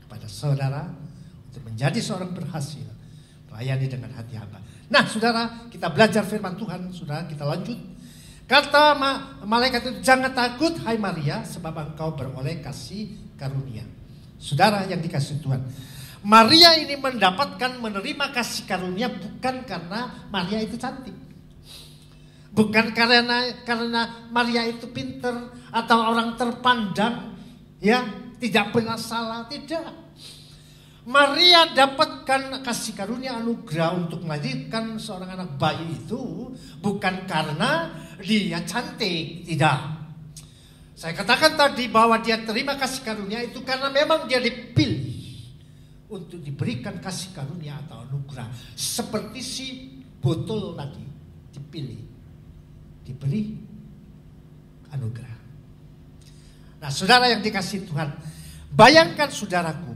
Speaker 2: kepada saudara untuk menjadi seorang berhasil, melayani dengan hati hamba. Nah, saudara, kita belajar firman Tuhan, saudara, kita lanjut. Kata malaikat itu, "Jangan takut, hai Maria, sebab engkau beroleh kasih karunia." Saudara yang dikasih Tuhan, Maria ini menerima kasih karunia bukan karena Maria itu cantik. Bukan karena Maria itu pinter atau orang terpandang, ya, tidak pernah salah, tidak. Maria dapatkan kasih karunia anugerah untuk melahirkan seorang anak bayi itu bukan karena dia cantik, tidak. Saya katakan tadi bahwa dia terima kasih karunia itu karena memang dia dipilih untuk diberikan kasih karunia atau anugerah. Seperti si botol tadi dipilih, diberi anugerah. Nah, saudara yang dikasihi Tuhan, bayangkan saudaraku,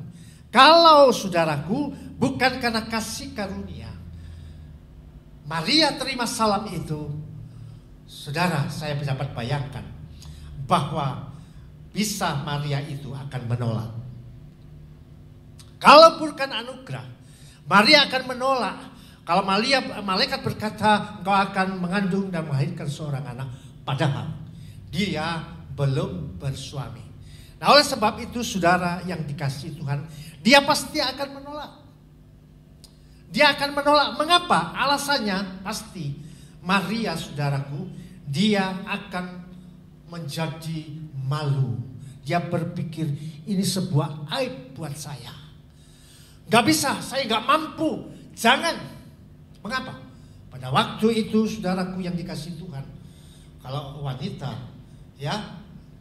Speaker 2: kalau saudaraku bukan karena kasih karunia Maria terima salam itu, saudara, saya dapat bayangkan bahwa bisa Maria itu akan menolak. Kalau bukan anugerah, Maria akan menolak. Kalau malaikat berkata engkau akan mengandung dan melahirkan seorang anak, padahal dia belum bersuami. Nah, oleh sebab itu saudara yang dikasihi Tuhan, dia pasti akan menolak. Dia akan menolak. Mengapa? Alasannya pasti Maria, saudaraku, dia akan menjadi malu. Dia berpikir ini sebuah aib buat saya. Gak bisa, saya gak mampu. Jangan. Mengapa? Pada waktu itu saudaraku yang dikasihi Tuhan, kalau wanita ya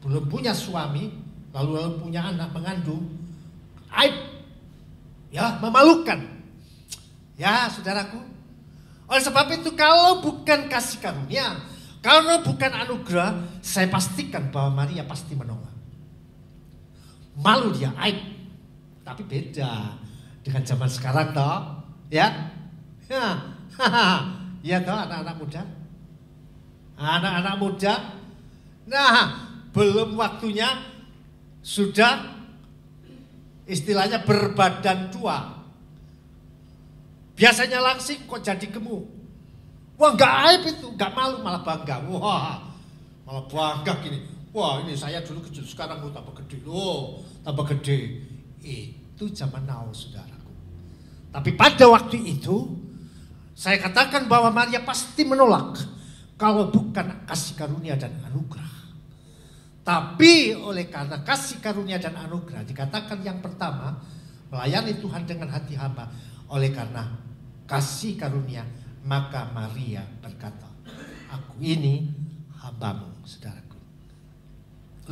Speaker 2: belum punya suami, lalu punya anak mengandung, aib, ya, memalukan. Ya, saudaraku. Oleh sebab itu kalau bukan kasih karunia, kalau bukan anugerah, saya pastikan bahwa Maria pasti menolak. Malu dia, aib. Tapi beda dengan zaman sekarang toh, ya. Ya toh anak-anak muda. Anak-anak muda. Nah, belum waktunya sudah istilahnya berbadan tua. Biasanya langsing kok jadi gemuk. Wah, gak aib itu, gak malu, malah bangga. Wah, malah bangga gini. Wah, ini saya dulu kecil, sekarang tambah gede loh, tambah gede. Itu zaman now, saudaraku. Tapi pada waktu itu, saya katakan bahwa Maria pasti menolak kalau bukan kasih karunia dan anugerah. Tapi oleh karena kasih karunia dan anugerah, dikatakan yang pertama, melayani Tuhan dengan hati hamba. Oleh karena kasih karunia, maka Maria berkata, aku ini hambamu, saudaraku.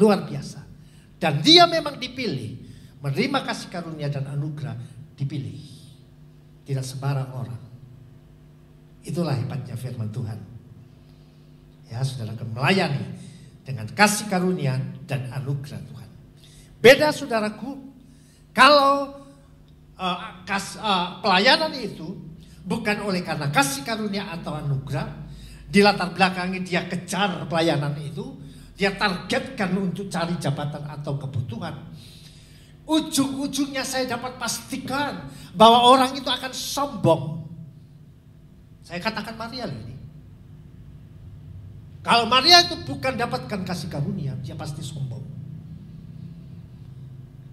Speaker 2: Luar biasa. Dan dia memang dipilih, menerima kasih karunia dan anugerah, dipilih. Tidak sembarang orang. Itulah hebatnya firman Tuhan. Ya, saudaraku, melayani dengan kasih karunia dan anugerah Tuhan. Beda, saudaraku, kalau pelayanan itu bukan oleh karena kasih karunia atau anugerah, di latar belakangnya dia kejar pelayanan itu, dia targetkan untuk cari jabatan atau kebutuhan. Ujung-ujungnya saya dapat pastikan bahwa orang itu akan sombong. Saya katakan Maria ini. Kalau Maria itu bukan dapatkan kasih karunia, dia pasti sombong.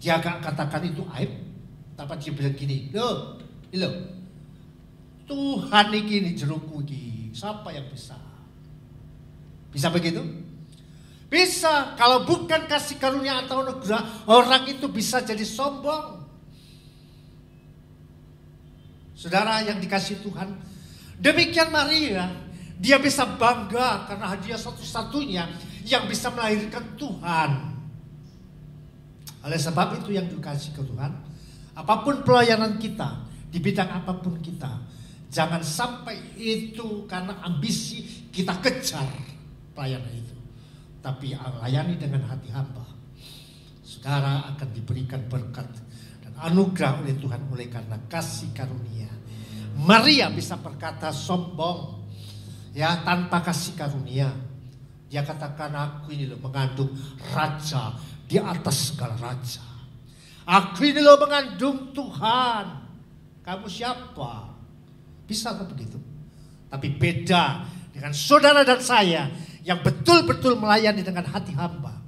Speaker 2: Dia gak katakan itu aib, tapi dia bilang gini, loh, Tuhan ini jerukku ini, siapa yang bisa? Bisa begitu? Bisa. Kalau bukan kasih karunia atau anugerah, orang itu bisa jadi sombong. Saudara yang dikasihi Tuhan, demikian Maria, dia bisa bangga karena dia satu-satunya yang bisa melahirkan Tuhan. Oleh sebab itu yang dikasihi Tuhan, apapun pelayanan kita, di bidang apapun kita, jangan sampai itu karena ambisi kita kejar pelayanan itu. Tapi layani dengan hati hamba. Saudara akan diberikan berkat dan anugerah oleh Tuhan oleh karena kasih karunia. Maria bisa berkata sombong, ya, tanpa kasih karunia. Dia katakan aku ini loh mengandung raja di atas segala raja. Aku ini loh mengandung Tuhan. Kamu siapa? Bisa kok begitu. Tapi beda dengan saudara dan saya yang betul-betul melayani dengan hati hamba.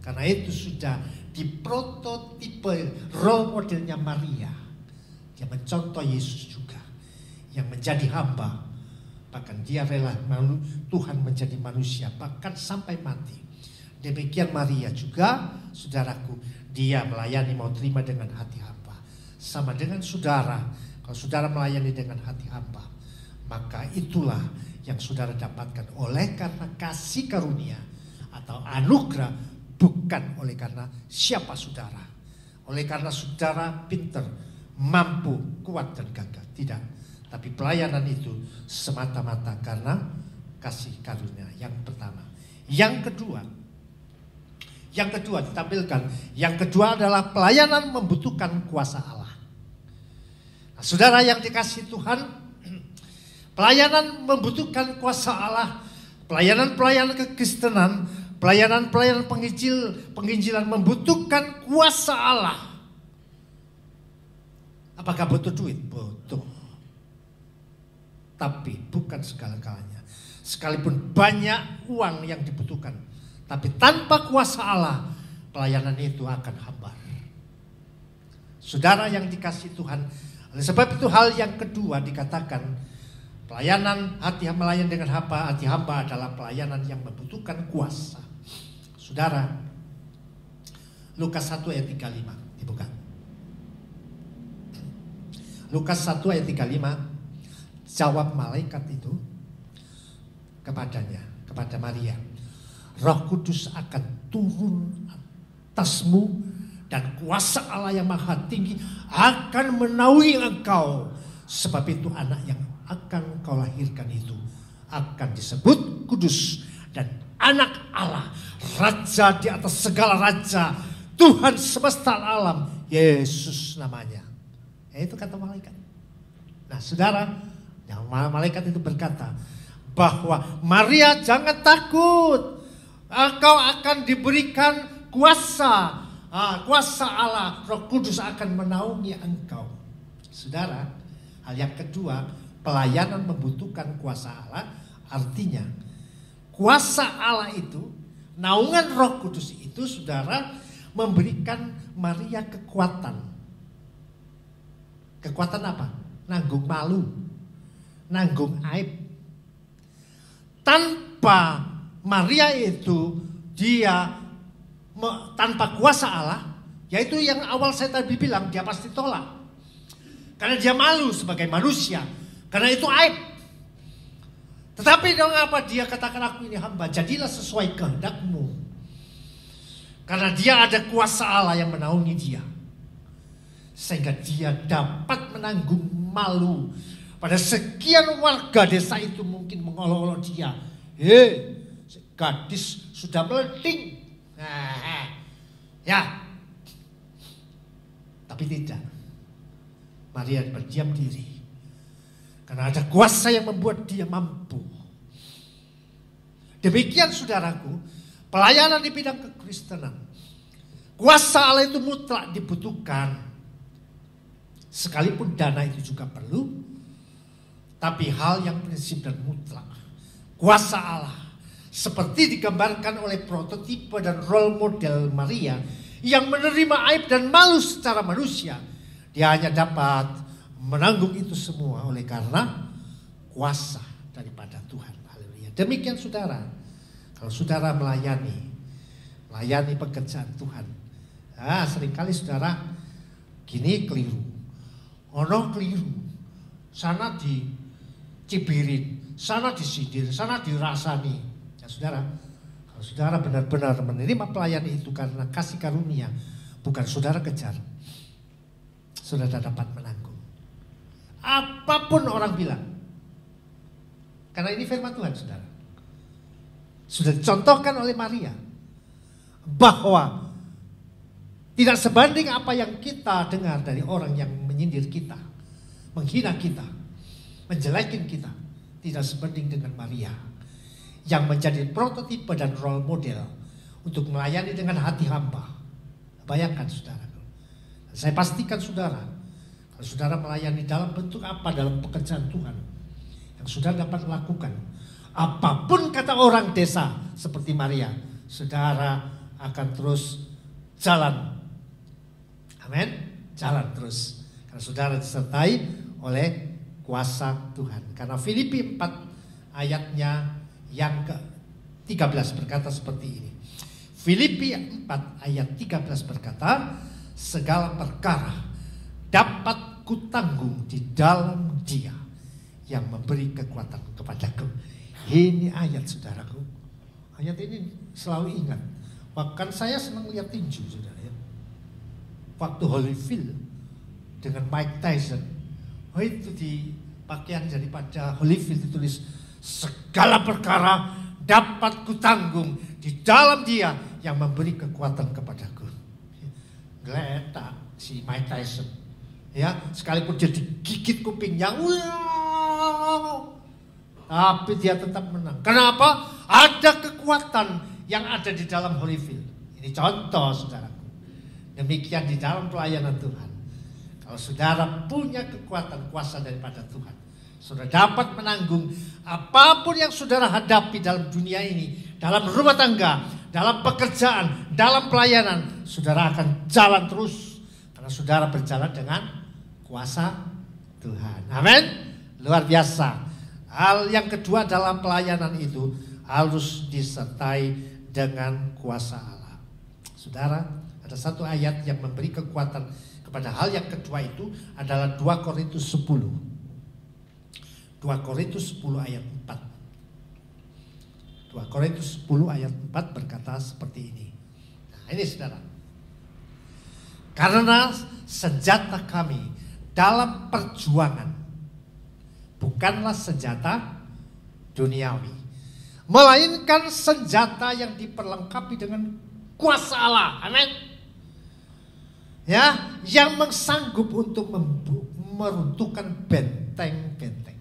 Speaker 2: Karena itu sudah di prototipe role modelnya Maria. Dia mencontoh Yesus juga yang menjadi hamba. Bahkan dia rela Tuhan menjadi manusia bahkan sampai mati. Demikian Maria juga, saudaraku, dia melayani mau terima dengan hati hamba. Sama dengan saudara, kalau saudara melayani dengan hati hamba, maka itulah yang saudara dapatkan oleh karena kasih karunia atau anugerah, bukan oleh karena siapa saudara. Oleh karena saudara pinter, mampu, kuat dan gagah. Tidak. Tapi pelayanan itu semata-mata karena kasih karunia yang pertama. Yang kedua ditampilkan. Yang kedua adalah pelayanan membutuhkan kuasa Allah. Nah, saudara yang dikasihi Tuhan, pelayanan membutuhkan kuasa Allah. Pelayanan-pelayanan kekristenan, pelayanan-pelayanan penginjilan membutuhkan kuasa Allah. Apakah butuh duit? Butuh. Tapi bukan segala-galanya. Sekalipun banyak uang yang dibutuhkan, tapi tanpa kuasa Allah, pelayanan itu akan hambar. Saudara yang dikasihi Tuhan, oleh sebab itu hal yang kedua dikatakan, pelayanan hati melayani dengan hati hamba adalah pelayanan yang membutuhkan kuasa. Saudara, Lukas 1 ayat 35 dibuka. Lukas 1 ayat 35. Jawab malaikat itu kepadanya, kepada Maria, Roh Kudus akan turun atasmu dan kuasa Allah yang maha tinggi akan menaungi engkau. Sebab itu anak yang akan kau lahirkan itu akan disebut kudus dan anak Allah, raja di atas segala raja, Tuhan semesta alam, Yesus namanya. Itu kata malaikat. Nah saudara, yang malaikat itu berkata bahwa Maria jangan takut, engkau akan diberikan kuasa, kuasa Allah, Roh Kudus akan menaungi engkau. Saudara, hal yang kedua, pelayanan membutuhkan kuasa Allah, artinya kuasa Allah itu, naungan Roh Kudus itu, saudara, memberikan Maria kekuatan. Kekuatan apa? Nanggung malu, nanggung aib. Tanpa Maria itu, dia tanpa kuasa Allah, yaitu yang awal saya tadi bilang, dia pasti tolak. Karena dia malu sebagai manusia, karena itu aib. Tetapi dengan apa dia katakan, aku ini hamba, jadilah sesuai kehendakmu. Karena dia ada kuasa Allah yang menaungi dia, sehingga dia dapat menanggung malu. Pada sekian warga desa itu mungkin mengolok-olok dia. Gadis sudah meleting. Ya. Tapi tidak. Maria berdiam diri. Karena ada kuasa yang membuat dia mampu. Demikian saudaraku, pelayanan di bidang kekristenan. Kuasa Allah itu mutlak dibutuhkan. Sekalipun dana itu juga perlu. Tapi hal yang prinsip dan mutlak, kuasa Allah, seperti digambarkan oleh prototipe dan role model Maria, yang menerima aib dan malu secara manusia, dia hanya dapat menanggung itu semua oleh karena kuasa daripada Tuhan. Haleluya. Demikian saudara, kalau saudara melayani pekerjaan Tuhan, seringkali saudara gini keliru, ono keliru, sana di cibirin, sana disindir, sana dirasani. Ya saudara, kalau saudara benar-benar menerima pelayanan itu karena kasih karunia, bukan saudara kejar, saudara dapat menanggung apapun orang bilang. Karena ini firman Tuhan saudara. Sudah dicontohkan oleh Maria bahwa tidak sebanding apa yang kita dengar dari orang yang menyindir kita, menghina kita, menjelekin kita, tidak sebanding dengan Maria yang menjadi prototipe dan role model untuk melayani dengan hati hamba. Bayangkan saudara, saya pastikan saudara, kalau saudara melayani dalam bentuk apa dalam pekerjaan Tuhan yang saudara dapat lakukan, apapun kata orang desa seperti Maria, saudara akan terus jalan. Amin. Jalan terus. Karena saudara disertai oleh kuasa Tuhan. Karena Filipi 4 ayatnya yang ke-13 berkata seperti ini. Filipi 4 ayat 13 berkata, segala perkara dapat kutanggung di dalam Dia yang memberi kekuatan kepadaku. Ini ayat saudaraku. Ayat ini selalu ingat. Bahkan saya senang lihat tinju saudara ya. Waktu Holyfield dengan Mike Tyson. Itu di pakaian daripada Holyfield ditulis, segala perkara dapat kutanggung di dalam Dia yang memberi kekuatan kepadaku. Geletak si Mike Tyson. Ya, sekalipun dia digigit kupingnya, tapi dia tetap menang. Kenapa? Ada kekuatan yang ada di dalam Holyfield. Ini contoh saudaraku. Demikian di dalam pelayanan Tuhan. Kalau saudara punya kekuatan kuasa daripada Tuhan, saudara dapat menanggung apapun yang saudara hadapi dalam dunia ini, dalam rumah tangga, dalam pekerjaan, dalam pelayanan, saudara akan jalan terus karena saudara berjalan dengan kuasa Tuhan. Amin. Luar biasa. Hal yang kedua dalam pelayanan itu harus disertai dengan kuasa Allah. Saudara, ada satu ayat yang memberi kekuatan kepada hal yang kedua itu adalah 2 Korintus 10. 2 Korintus 10 ayat 4. 2 Korintus 10 ayat 4 berkata seperti ini. Nah, ini saudara. Karena senjata kami dalam perjuangan bukanlah senjata duniawi, melainkan senjata yang diperlengkapi dengan kuasa Allah. Amin. Ya, yang sanggup untuk meruntuhkan benteng-benteng.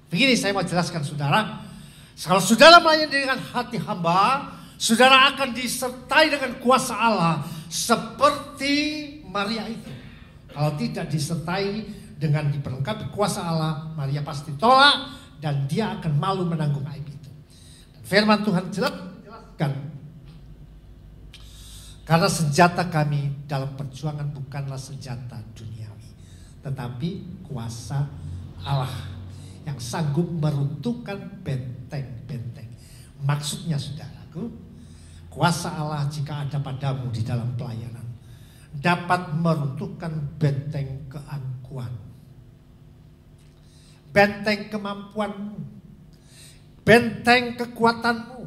Speaker 2: Begini saya mau jelaskan saudara. Kalau saudara melayani dengan hati hamba, saudara akan disertai dengan kuasa Allah seperti Maria itu. Kalau tidak disertai dengan diperlengkapi kuasa Allah, Maria pasti tolak dan dia akan malu menanggung aib itu. Dan firman Tuhan jelaskan, karena senjata kami dalam perjuangan bukanlah senjata duniawi, tetapi kuasa Allah yang sanggup meruntuhkan benteng-benteng. Maksudnya saudaraku, kuasa Allah jika ada padamu di dalam pelayanan dapat meruntuhkan benteng keangkuhan, benteng kemampuanmu, benteng kekuatanmu,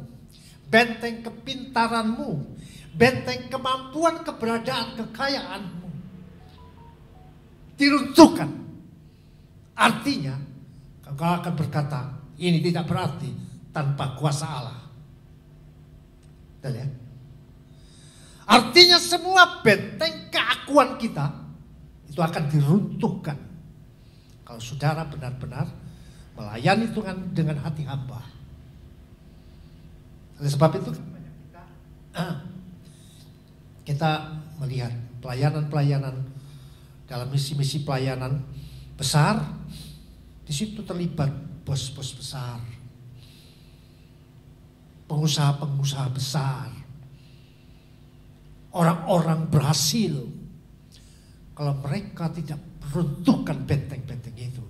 Speaker 2: benteng kepintaranmu, benteng kemampuan, keberadaan, kekayaanmu diruntuhkan. Artinya kau akan berkata, ini tidak berarti tanpa kuasa Allah. Lihat. Artinya semua benteng keakuan kita itu akan diruntuhkan kalau saudara benar-benar melayani Tuhan dengan hati hamba. Oleh sebab itu kita melihat pelayanan-pelayanan dalam misi-misi pelayanan besar, di situ terlibat bos-bos besar, pengusaha-pengusaha besar, orang-orang berhasil. Kalau mereka tidak runtuhkan benteng-benteng itu,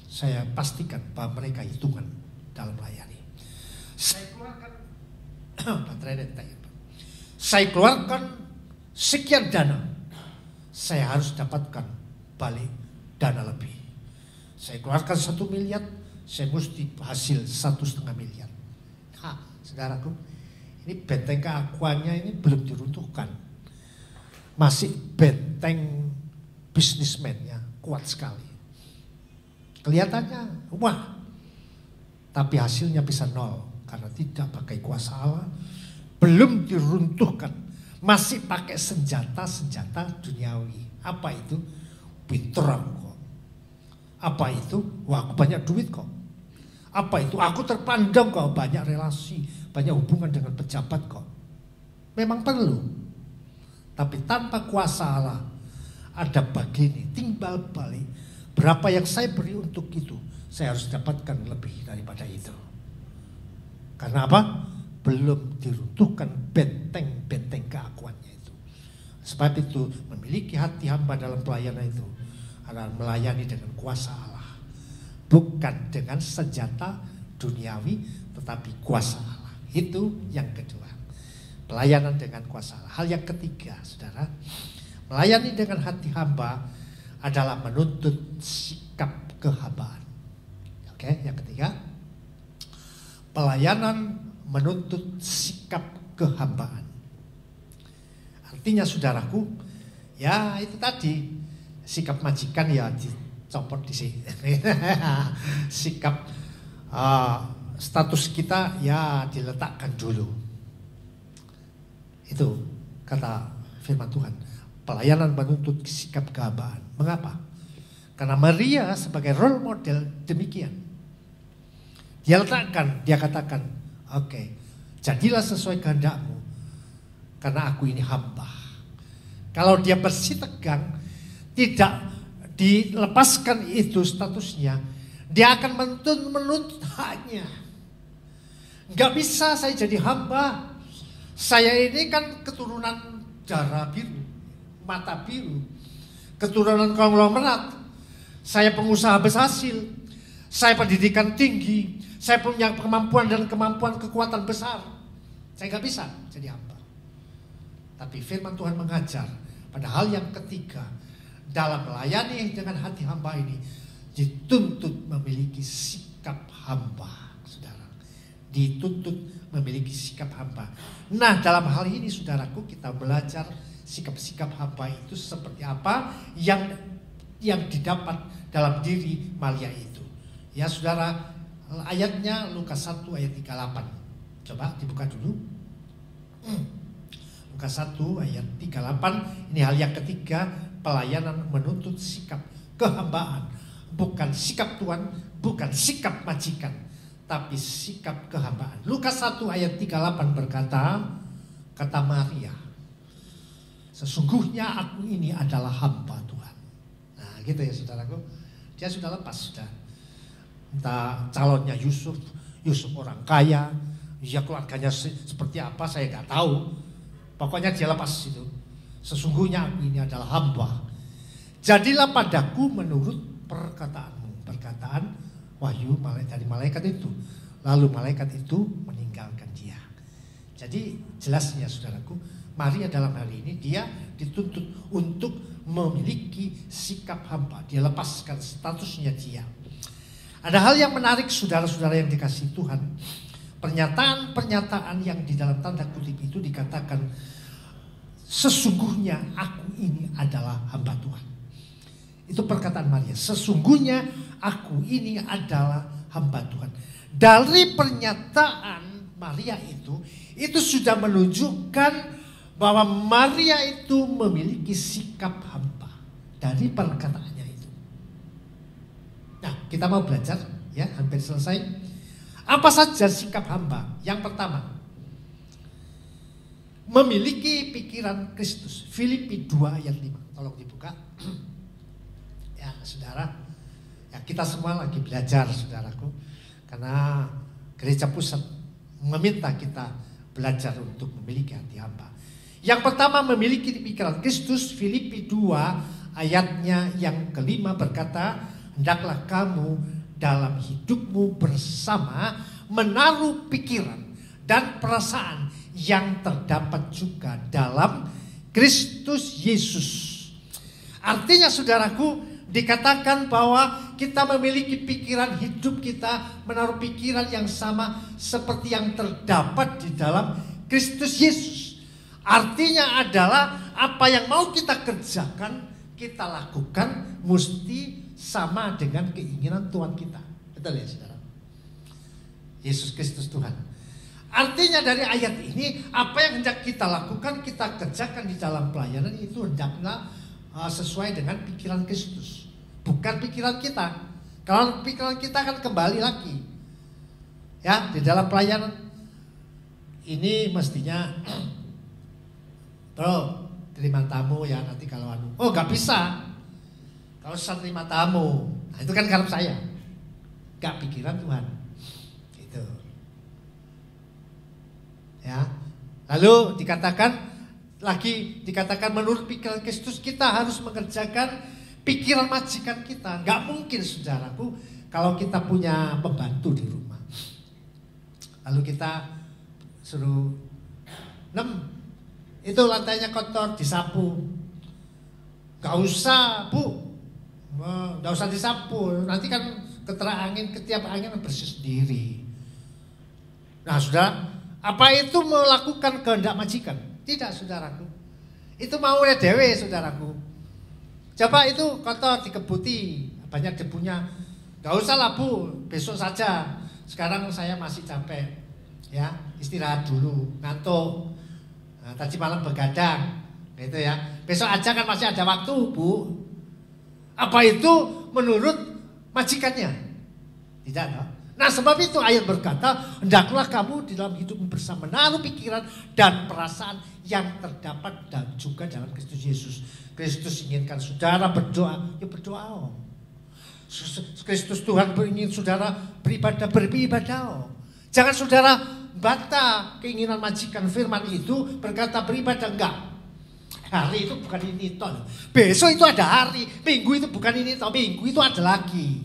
Speaker 2: saya pastikan bahwa mereka hitungan dalam melayani. Saya keluarkan sekian dana, saya harus dapatkan balik dana lebih. Saya keluarkan 1 miliar, saya mesti hasil 1,5 miliar. Saudaraku, ini benteng keakuannya ini belum diruntuhkan. Masih benteng bisnismennya kuat sekali. Kelihatannya wah, tapi hasilnya bisa 0 karena tidak pakai kuasa Allah. Belum diruntuhkan, masih pakai senjata-senjata duniawi. Apa itu? Pinter aku kok. Apa itu? Wah, aku banyak duit kok. Apa itu? Aku terpandang kok, banyak relasi, banyak hubungan dengan pejabat kok. Memang perlu. Tapi tanpa kuasa Allah, ada begini, timbal balik. Berapa yang saya beri untuk itu, saya harus dapatkan lebih daripada itu. Karena apa? belum diruntuhkan benteng-benteng keakuannya itu. Sebab itu memiliki hati hamba dalam pelayanan itu adalah melayani dengan kuasa Allah, bukan dengan senjata duniawi, tetapi kuasa Allah. Itu yang kedua, pelayanan dengan kuasa Allah. Hal yang ketiga, saudara, melayani dengan hati hamba adalah menuntut sikap kehambaan. Oke, yang ketiga, pelayanan menuntut sikap kehambaan. Artinya saudaraku, ya itu tadi, sikap majikan ya dicopot di sini. Sikap status kita ya diletakkan dulu. Itu kata firman Tuhan. Pelayanan menuntut sikap kehambaan. Mengapa? Karena Maria sebagai role model demikian. Dia letakkan, dia katakan, oke, jadilah sesuai kehendakmu, karena aku ini hamba. Kalau dia bersih tegang, tidak dilepaskan itu statusnya, dia akan menuntut haknya. Gak bisa saya jadi hamba. Saya ini kan keturunan darah biru, mata biru, keturunan konglomerat. Saya pengusaha berhasil, saya pendidikan tinggi, saya punya kemampuan dan kekuatan besar. Saya gak bisa jadi hamba. Tapi firman Tuhan mengajar pada hal yang ketiga, dalam melayani dengan hati hamba ini dituntut memiliki sikap hamba, saudara. Dituntut memiliki sikap hamba. Nah, dalam hal ini saudaraku, kita belajar sikap-sikap hamba itu seperti apa yang didapat dalam diri Maria itu. Ya saudara, ayatnya Lukas 1 ayat 38. Coba dibuka dulu. Lukas 1 ayat 38. Ini hal yang ketiga, pelayanan menuntut sikap kehambaan. Bukan sikap tuan, bukan sikap majikan, tapi sikap kehambaan. Lukas 1 ayat 38 berkata, kata Maria, sesungguhnya aku ini adalah hamba Tuhan. Nah gitu ya saudaraku. Dia sudah lepas sudah. Entah calonnya Yusuf orang kaya, ya keluarganya seperti apa saya nggak tahu. Pokoknya dia lepas itu. Sesungguhnya aku ini adalah hamba. Jadilah padaku menurut perkataanmu. Perkataan wahyu dari malaikat itu. Lalu malaikat itu meninggalkan dia. Jadi jelasnya saudaraku, Maria dalam hal ini dia dituntut untuk memiliki sikap hamba. Dia lepaskan statusnya dia. Ada hal yang menarik saudara-saudara yang dikasihi Tuhan. Pernyataan-pernyataan yang di dalam tanda kutip itu dikatakan, sesungguhnya aku ini adalah hamba Tuhan. Itu perkataan Maria. Sesungguhnya aku ini adalah hamba Tuhan. Dari pernyataan Maria itu sudah menunjukkan bahwa Maria itu memiliki sikap hamba. Dari perkataannya. Nah, kita mau belajar, ya, hampir selesai. Apa saja sikap hamba? Yang pertama, memiliki pikiran Kristus. Filipi 2 ayat 5. Tolong dibuka. Ya, saudara. Ya, kita semua lagi belajar, saudaraku. Karena gereja pusat meminta kita belajar untuk memiliki hati hamba. Yang pertama, memiliki pikiran Kristus. Filipi 2 ayatnya yang kelima berkata, hendaklah kamu dalam hidupmu bersama menaruh pikiran dan perasaan yang terdapat juga dalam Kristus Yesus. Artinya saudaraku, dikatakan bahwa kita memiliki pikiran hidup kita, menaruh pikiran yang sama seperti yang terdapat di dalam Kristus Yesus. Artinya adalah apa yang mau kita kerjakan, kita lakukan mesti sama dengan keinginan Tuhan kita. Betul ya saudara? Yesus Kristus Tuhan. Artinya dari ayat ini, apa yang hendak kita lakukan, kita kerjakan di dalam pelayanan itu hendaklah sesuai dengan pikiran Kristus. Bukan pikiran kita. Kalau pikiran kita akan kembali lagi. Ya, di dalam pelayanan ini mestinya bro, terima tamu ya nanti kalau oh gak bisa. Kalau saya terima tamu, nah itu kan karena saya, gak pikiran Tuhan. Gitu. Ya. Lalu dikatakan menurut pikiran Kristus kita harus mengerjakan pikiran majikan kita. Nggak mungkin saudaraku kalau kita punya pembantu di rumah. Lalu kita suruh itu lantainya kotor, disapu. Nggak usah Bu, nggak usah disapu. Nanti kan ketiap angin bersih sendiri. Nah saudara, apa itu melakukan kehendak majikan? Tidak saudaraku. Itu mau dewe saudaraku. Coba itu kotor dikebuti, banyak debunya. Gak usah lah Bu, besok saja. Sekarang saya masih capek. Ya, istirahat dulu, ngantuk. Nah, tadi malam begadang. Gitu ya. Besok aja kan masih ada waktu Bu. Apa itu menurut majikannya? Tidak no? Nah sebab itu ayat berkata, hendaklah kamu di dalam hidupmu bersama menaruh pikiran dan perasaan yang terdapat dan juga dalam Kristus Yesus. Kristus inginkan saudara berdoa, ya berdoa. Kristus Tuhan ingin saudara beribadah. Jangan saudara bantah keinginan majikan firman itu berkata beribadah enggak. Hari itu bukan ini toh. Besok itu ada hari, minggu itu bukan ini toh, minggu itu ada lagi.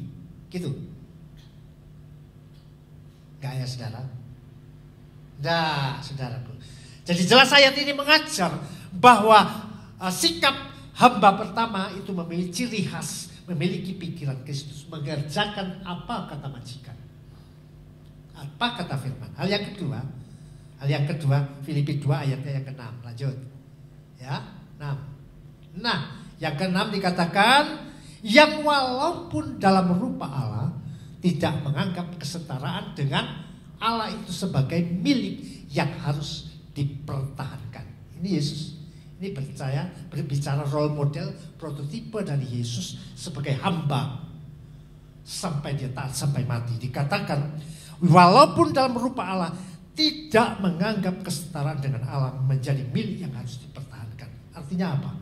Speaker 2: Gitu. Enggak ya saudara? Nah saudaraku. Jadi jelas ayat ini mengajar bahwa sikap hamba pertama itu memiliki ciri khas, memiliki pikiran Kristus, mengerjakan apa kata majikan, apa kata firman. Hal yang kedua Filipi 2 ayatnya yang ke-6. Lanjut. Ya, 6. Nah, yang ke-6 dikatakan yang walaupun dalam rupa Allah tidak menganggap kesetaraan dengan Allah itu sebagai milik yang harus dipertahankan. Ini Yesus. Ini berbicara role model, prototipe dari Yesus sebagai hamba sampai dia taat sampai mati. Dikatakan walaupun dalam rupa Allah tidak menganggap kesetaraan dengan Allah menjadi milik yang harus dipertahankan. Artinya apa?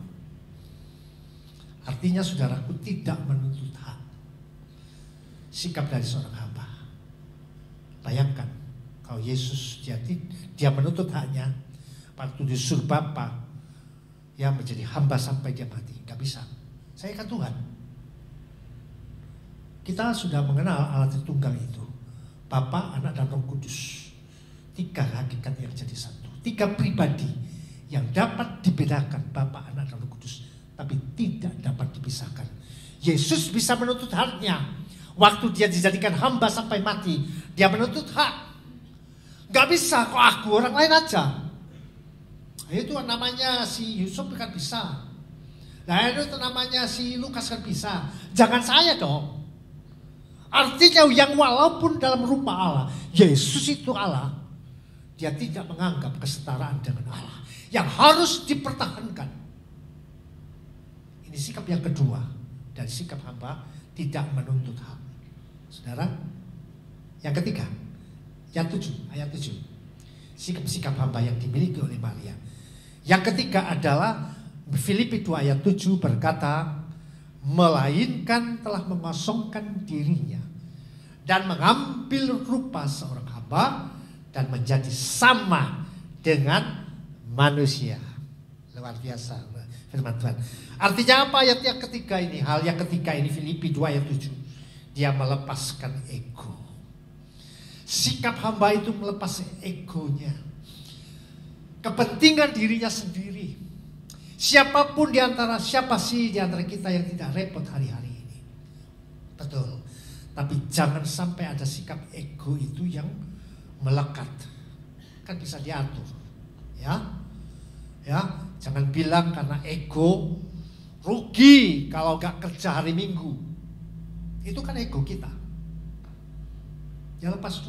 Speaker 2: Artinya saudaraku tidak menuntut hak. Sikap dari seorang hamba. Bayangkan kalau Yesus dia menuntut haknya waktu disuruh Bapa yang menjadi hamba sampai dia mati. Gak bisa. Saya kan Tuhan. Kita sudah mengenal Allah Tritunggal itu. Bapa, Anak, dan Roh Kudus. 3 hakikat yang jadi satu. 3 pribadi yang dapat dibedakan Bapa, Anak, dan Roh Kudus. Tapi tidak dapat dipisahkan. Yesus bisa menuntut haknya. Waktu dia dijadikan hamba sampai mati. Dia menuntut hak. Gak bisa kok aku, orang lain aja. Itu namanya si Yusuf kan bisa. Nah itu namanya si Lukas kan bisa. Jangan saya dong. Artinya yang walaupun dalam rupa Allah, Yesus itu Allah, dia tidak menganggap kesetaraan dengan Allah yang harus dipertahankan. Ini sikap yang kedua dari sikap hamba tidak menuntut hak. Saudara, yang ketiga, ayat 7. Sikap-sikap hamba yang dimiliki oleh Maria. Yang ketiga adalah Filipi 2 ayat 7 berkata, melainkan telah mengosongkan dirinya dan mengambil rupa seorang hamba dan menjadi sama dengan manusia. Luar biasa firman Tuhan. Artinya apa ayat yang ketiga ini? Hal yang ketiga ini Filipi 2 ayat 7. Dia melepaskan ego. Sikap hamba itu melepas egonya. Kepentingan dirinya sendiri. Siapa sih di antara kita yang tidak repot hari-hari ini? Betul. Tapi jangan sampai ada sikap ego itu yang melekat. Kan bisa diatur. Ya, jangan bilang karena ego rugi kalau gak kerja hari Minggu. Itu kan ego kita. Ya lepas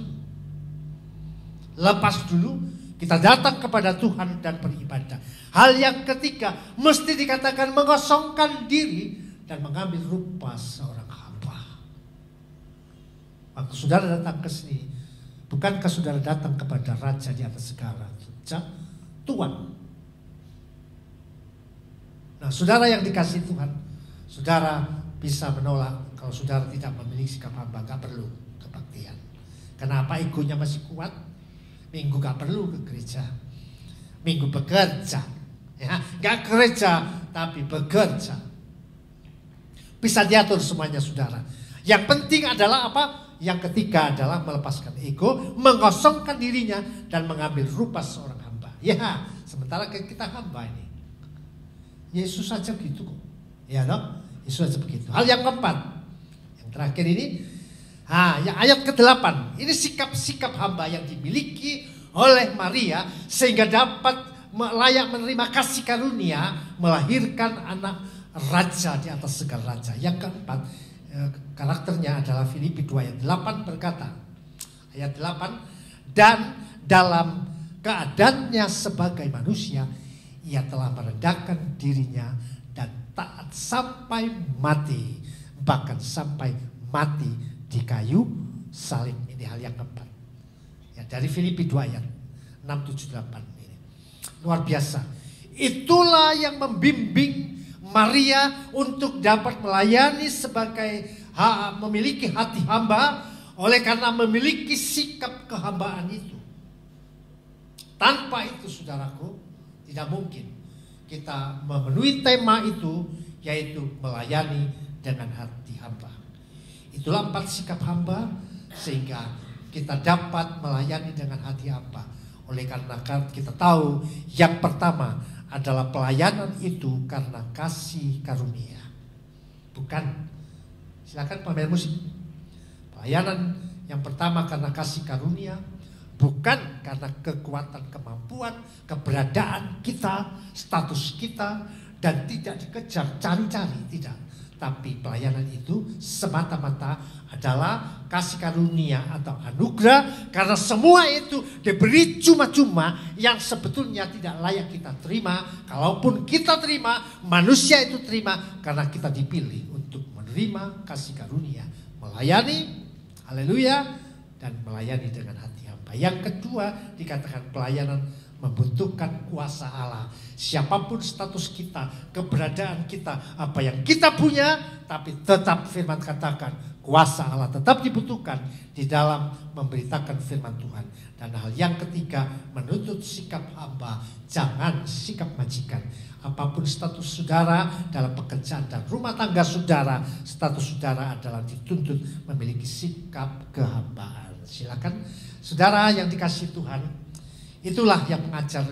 Speaker 2: dulu. Kita datang kepada Tuhan dan beribadah. Hal yang ketiga mesti dikatakan mengosongkan diri dan mengambil rupa seorang hamba. Waktu saudara datang ke sini, bukankah saudara datang kepada Raja di atas segala, Tuhan? Nah, saudara yang dikasih Tuhan, saudara bisa menolak kalau saudara tidak memiliki sikap hamba, gak perlu kebaktian. Kenapa egonya masih kuat? Minggu gak perlu ke gereja. Minggu bekerja. Ya, gak gereja tapi bekerja. Bisa diatur semuanya saudara. Yang penting adalah apa? Yang ketiga adalah melepaskan ego, mengosongkan dirinya dan mengambil rupa seorang hamba. Ya, sementara kita hamba ini. Yesus saja gitu kok. Ya dong? Yesus saja begitu. Hal yang keempat, yang terakhir ini, yang ayat ke-8. Ini sikap-sikap hamba yang dimiliki oleh Maria sehingga dapat layak menerima kasih karunia, melahirkan anak raja di atas segala raja. Yang keempat, karakternya adalah Filipi 2 ayat 8 berkata, ayat 8, dan dalam keadaannya sebagai manusia, ia telah merendahkan dirinya dan taat sampai mati, bahkan sampai mati di kayu salib. Ini hal yang keempat. Ya, dari Filipi 2 ayat 6, 7, 8 ini. Luar biasa. Itulah yang membimbing Maria untuk dapat melayani sebagai memiliki hati hamba, oleh karena memiliki sikap kehambaan itu. Tanpa itu saudaraku, tidak mungkin kita memenuhi tema itu, yaitu melayani dengan hati hamba. Itulah 4 sikap hamba sehingga kita dapat melayani dengan hati hamba. Oleh karena kita tahu yang pertama adalah pelayanan itu karena kasih karunia. Bukan, silakan pemain musik. Pelayanan yang pertama karena kasih karunia, bukan karena kekuatan, kemampuan, keberadaan kita, status kita, dan tidak dikejar cari-cari, tidak. Tapi pelayanan itu semata-mata adalah kasih karunia atau anugerah, karena semua itu diberi cuma-cuma yang sebetulnya tidak layak kita terima. Kalaupun kita terima, manusia itu terima karena kita dipilih untuk menerima kasih karunia, melayani, haleluya, dan melayani dengan hati hamba. Yang kedua dikatakan pelayanan membutuhkan kuasa Allah. Siapapun status kita, keberadaan kita, apa yang kita punya, tapi tetap firman katakan kuasa Allah tetap dibutuhkan di dalam memberitakan firman Tuhan. Dan hal yang ketiga, menuntut sikap hamba, jangan sikap majikan. Apapun status saudara dalam pekerjaan dan rumah tangga saudara, status saudara adalah dituntut memiliki sikap kehambaan. Silakan saudara yang dikasihi Tuhan, itulah yang mengajar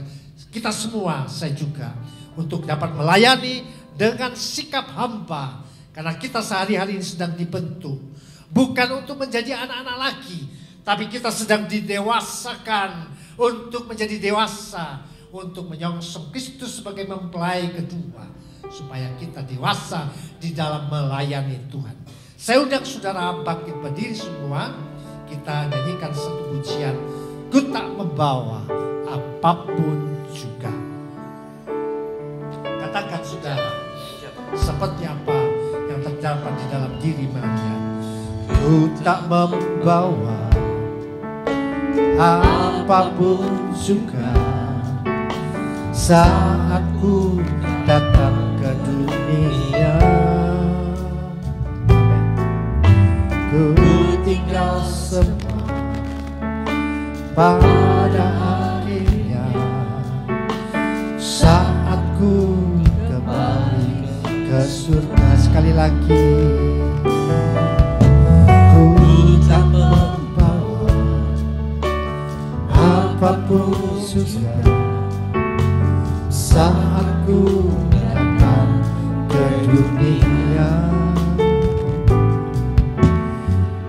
Speaker 2: kita semua, saya juga, untuk dapat melayani dengan sikap hamba. Karena kita sehari-hari ini sedang dibentuk, bukan untuk menjadi anak-anak lagi, tapi kita sedang didewasakan untuk menjadi dewasa, untuk menyongsong Kristus sebagai mempelai kedua, supaya kita dewasa di dalam melayani Tuhan. Saya undang saudara bangkit berdiri semua, kita nyanyikan satu pujian, ku tak membawa apapun juga. Katakan saudara, seperti apa yang terdapat di dalam diri Maria. Ku tak membawa apapun juga saat ku datang ke dunia. Ku tinggal semua pada akhirnya saat ku kembali ke surga. Sekali lagi, ku tak membawa apapun juga saat ku datang ke dunia.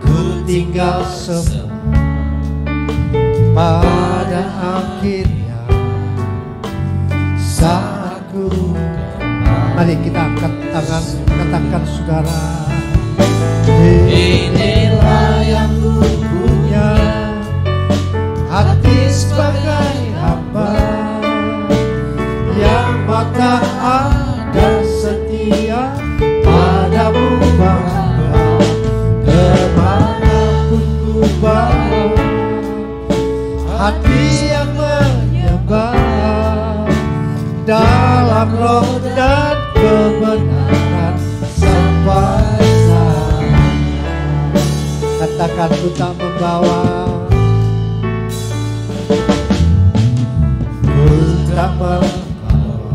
Speaker 2: Ku tinggal semua pada akhirnya saat ku. Mari kita angkat tangan, katakan saudara, inilah yang ku punya, hati sebagai hamba yang taat dan setia padamu Bapa. Kemanapun ku bawa, hati yang menyembah dalam roh dan kebenaran sampai sana. Katakan ku tak membawa tak membawa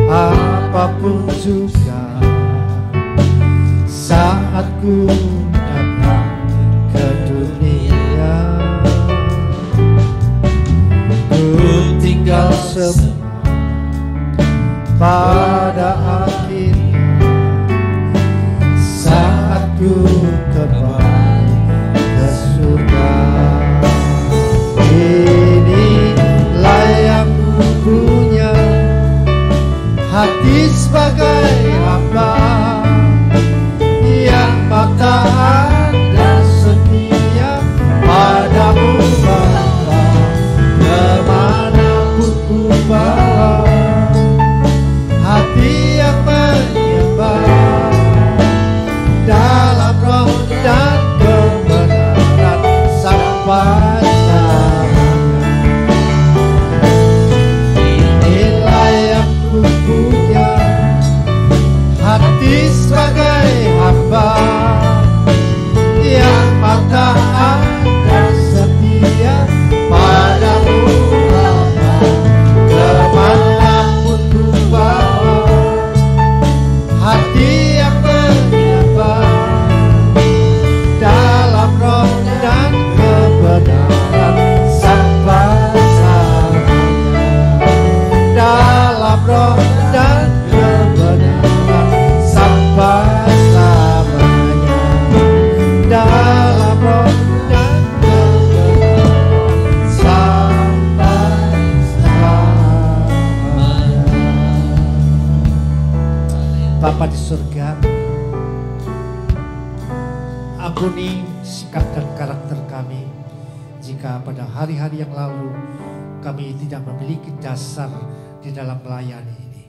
Speaker 2: apapun juga saat ku datang ke dunia. Ku tinggal semua pada akhirnya saat ku kembali ke surga. Inilah yang ku punya, hati sebagai hamba yang taat dan setia padamu Bapa. Kemanapun ku bawa, hati yang menyembah dalam roh dan kebenaran sampai selamanya. Inilah yang ku punya, hati sebagai hamba yang taat dan setia padamu Bapa. Kemanapun ku bawa, hati yang menyembah dalam roh dan kebenaran sampai selamanya. Dalam roh dan kebenaran sampai selamanya. Dalam roh dan kebenaran sampai selamanya. Bapa di surga, ampuni sikap dan karakter kami jika pada hari-hari yang lalu kami tidak memiliki dasar di dalam melayani ini.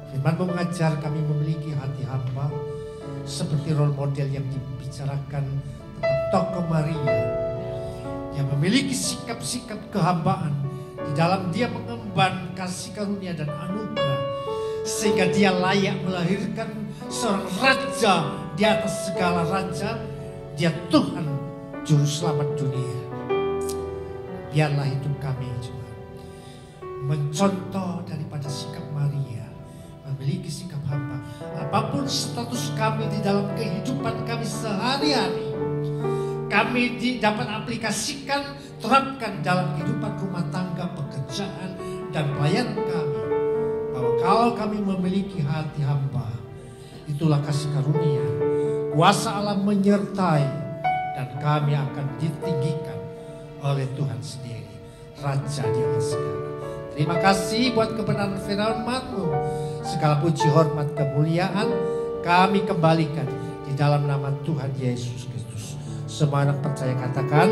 Speaker 2: Firman-Mu mengajar kami memiliki hati hamba seperti role model yang dibicarakan tentang tokoh Maria yang memiliki sikap-sikap kehambaan di dalam dia mengemban kasih karunia dan anugerah sehingga dia layak melahirkan seorang raja di atas segala raja. Dia Tuhan Juru Selamat dunia. Biarlah hidup kami juga mencontoh daripada sikap Maria, memiliki sikap hamba. Apapun status kami di dalam kehidupan kami sehari-hari, kami dapat aplikasikan, terapkan dalam kehidupan rumah tangga, pekerjaan, dan pelayanan kami. Bahwa kalau kami memiliki hati hamba, itulah kasih karunia, kuasa Allah menyertai, dan kami akan ditinggikan oleh Tuhan sendiri, Raja di atas segala. Terima kasih buat kebenaran firman-Mu. Segala puji, hormat, kemuliaan kami kembalikan di dalam nama Tuhan Yesus Kristus. Semua anak percaya katakan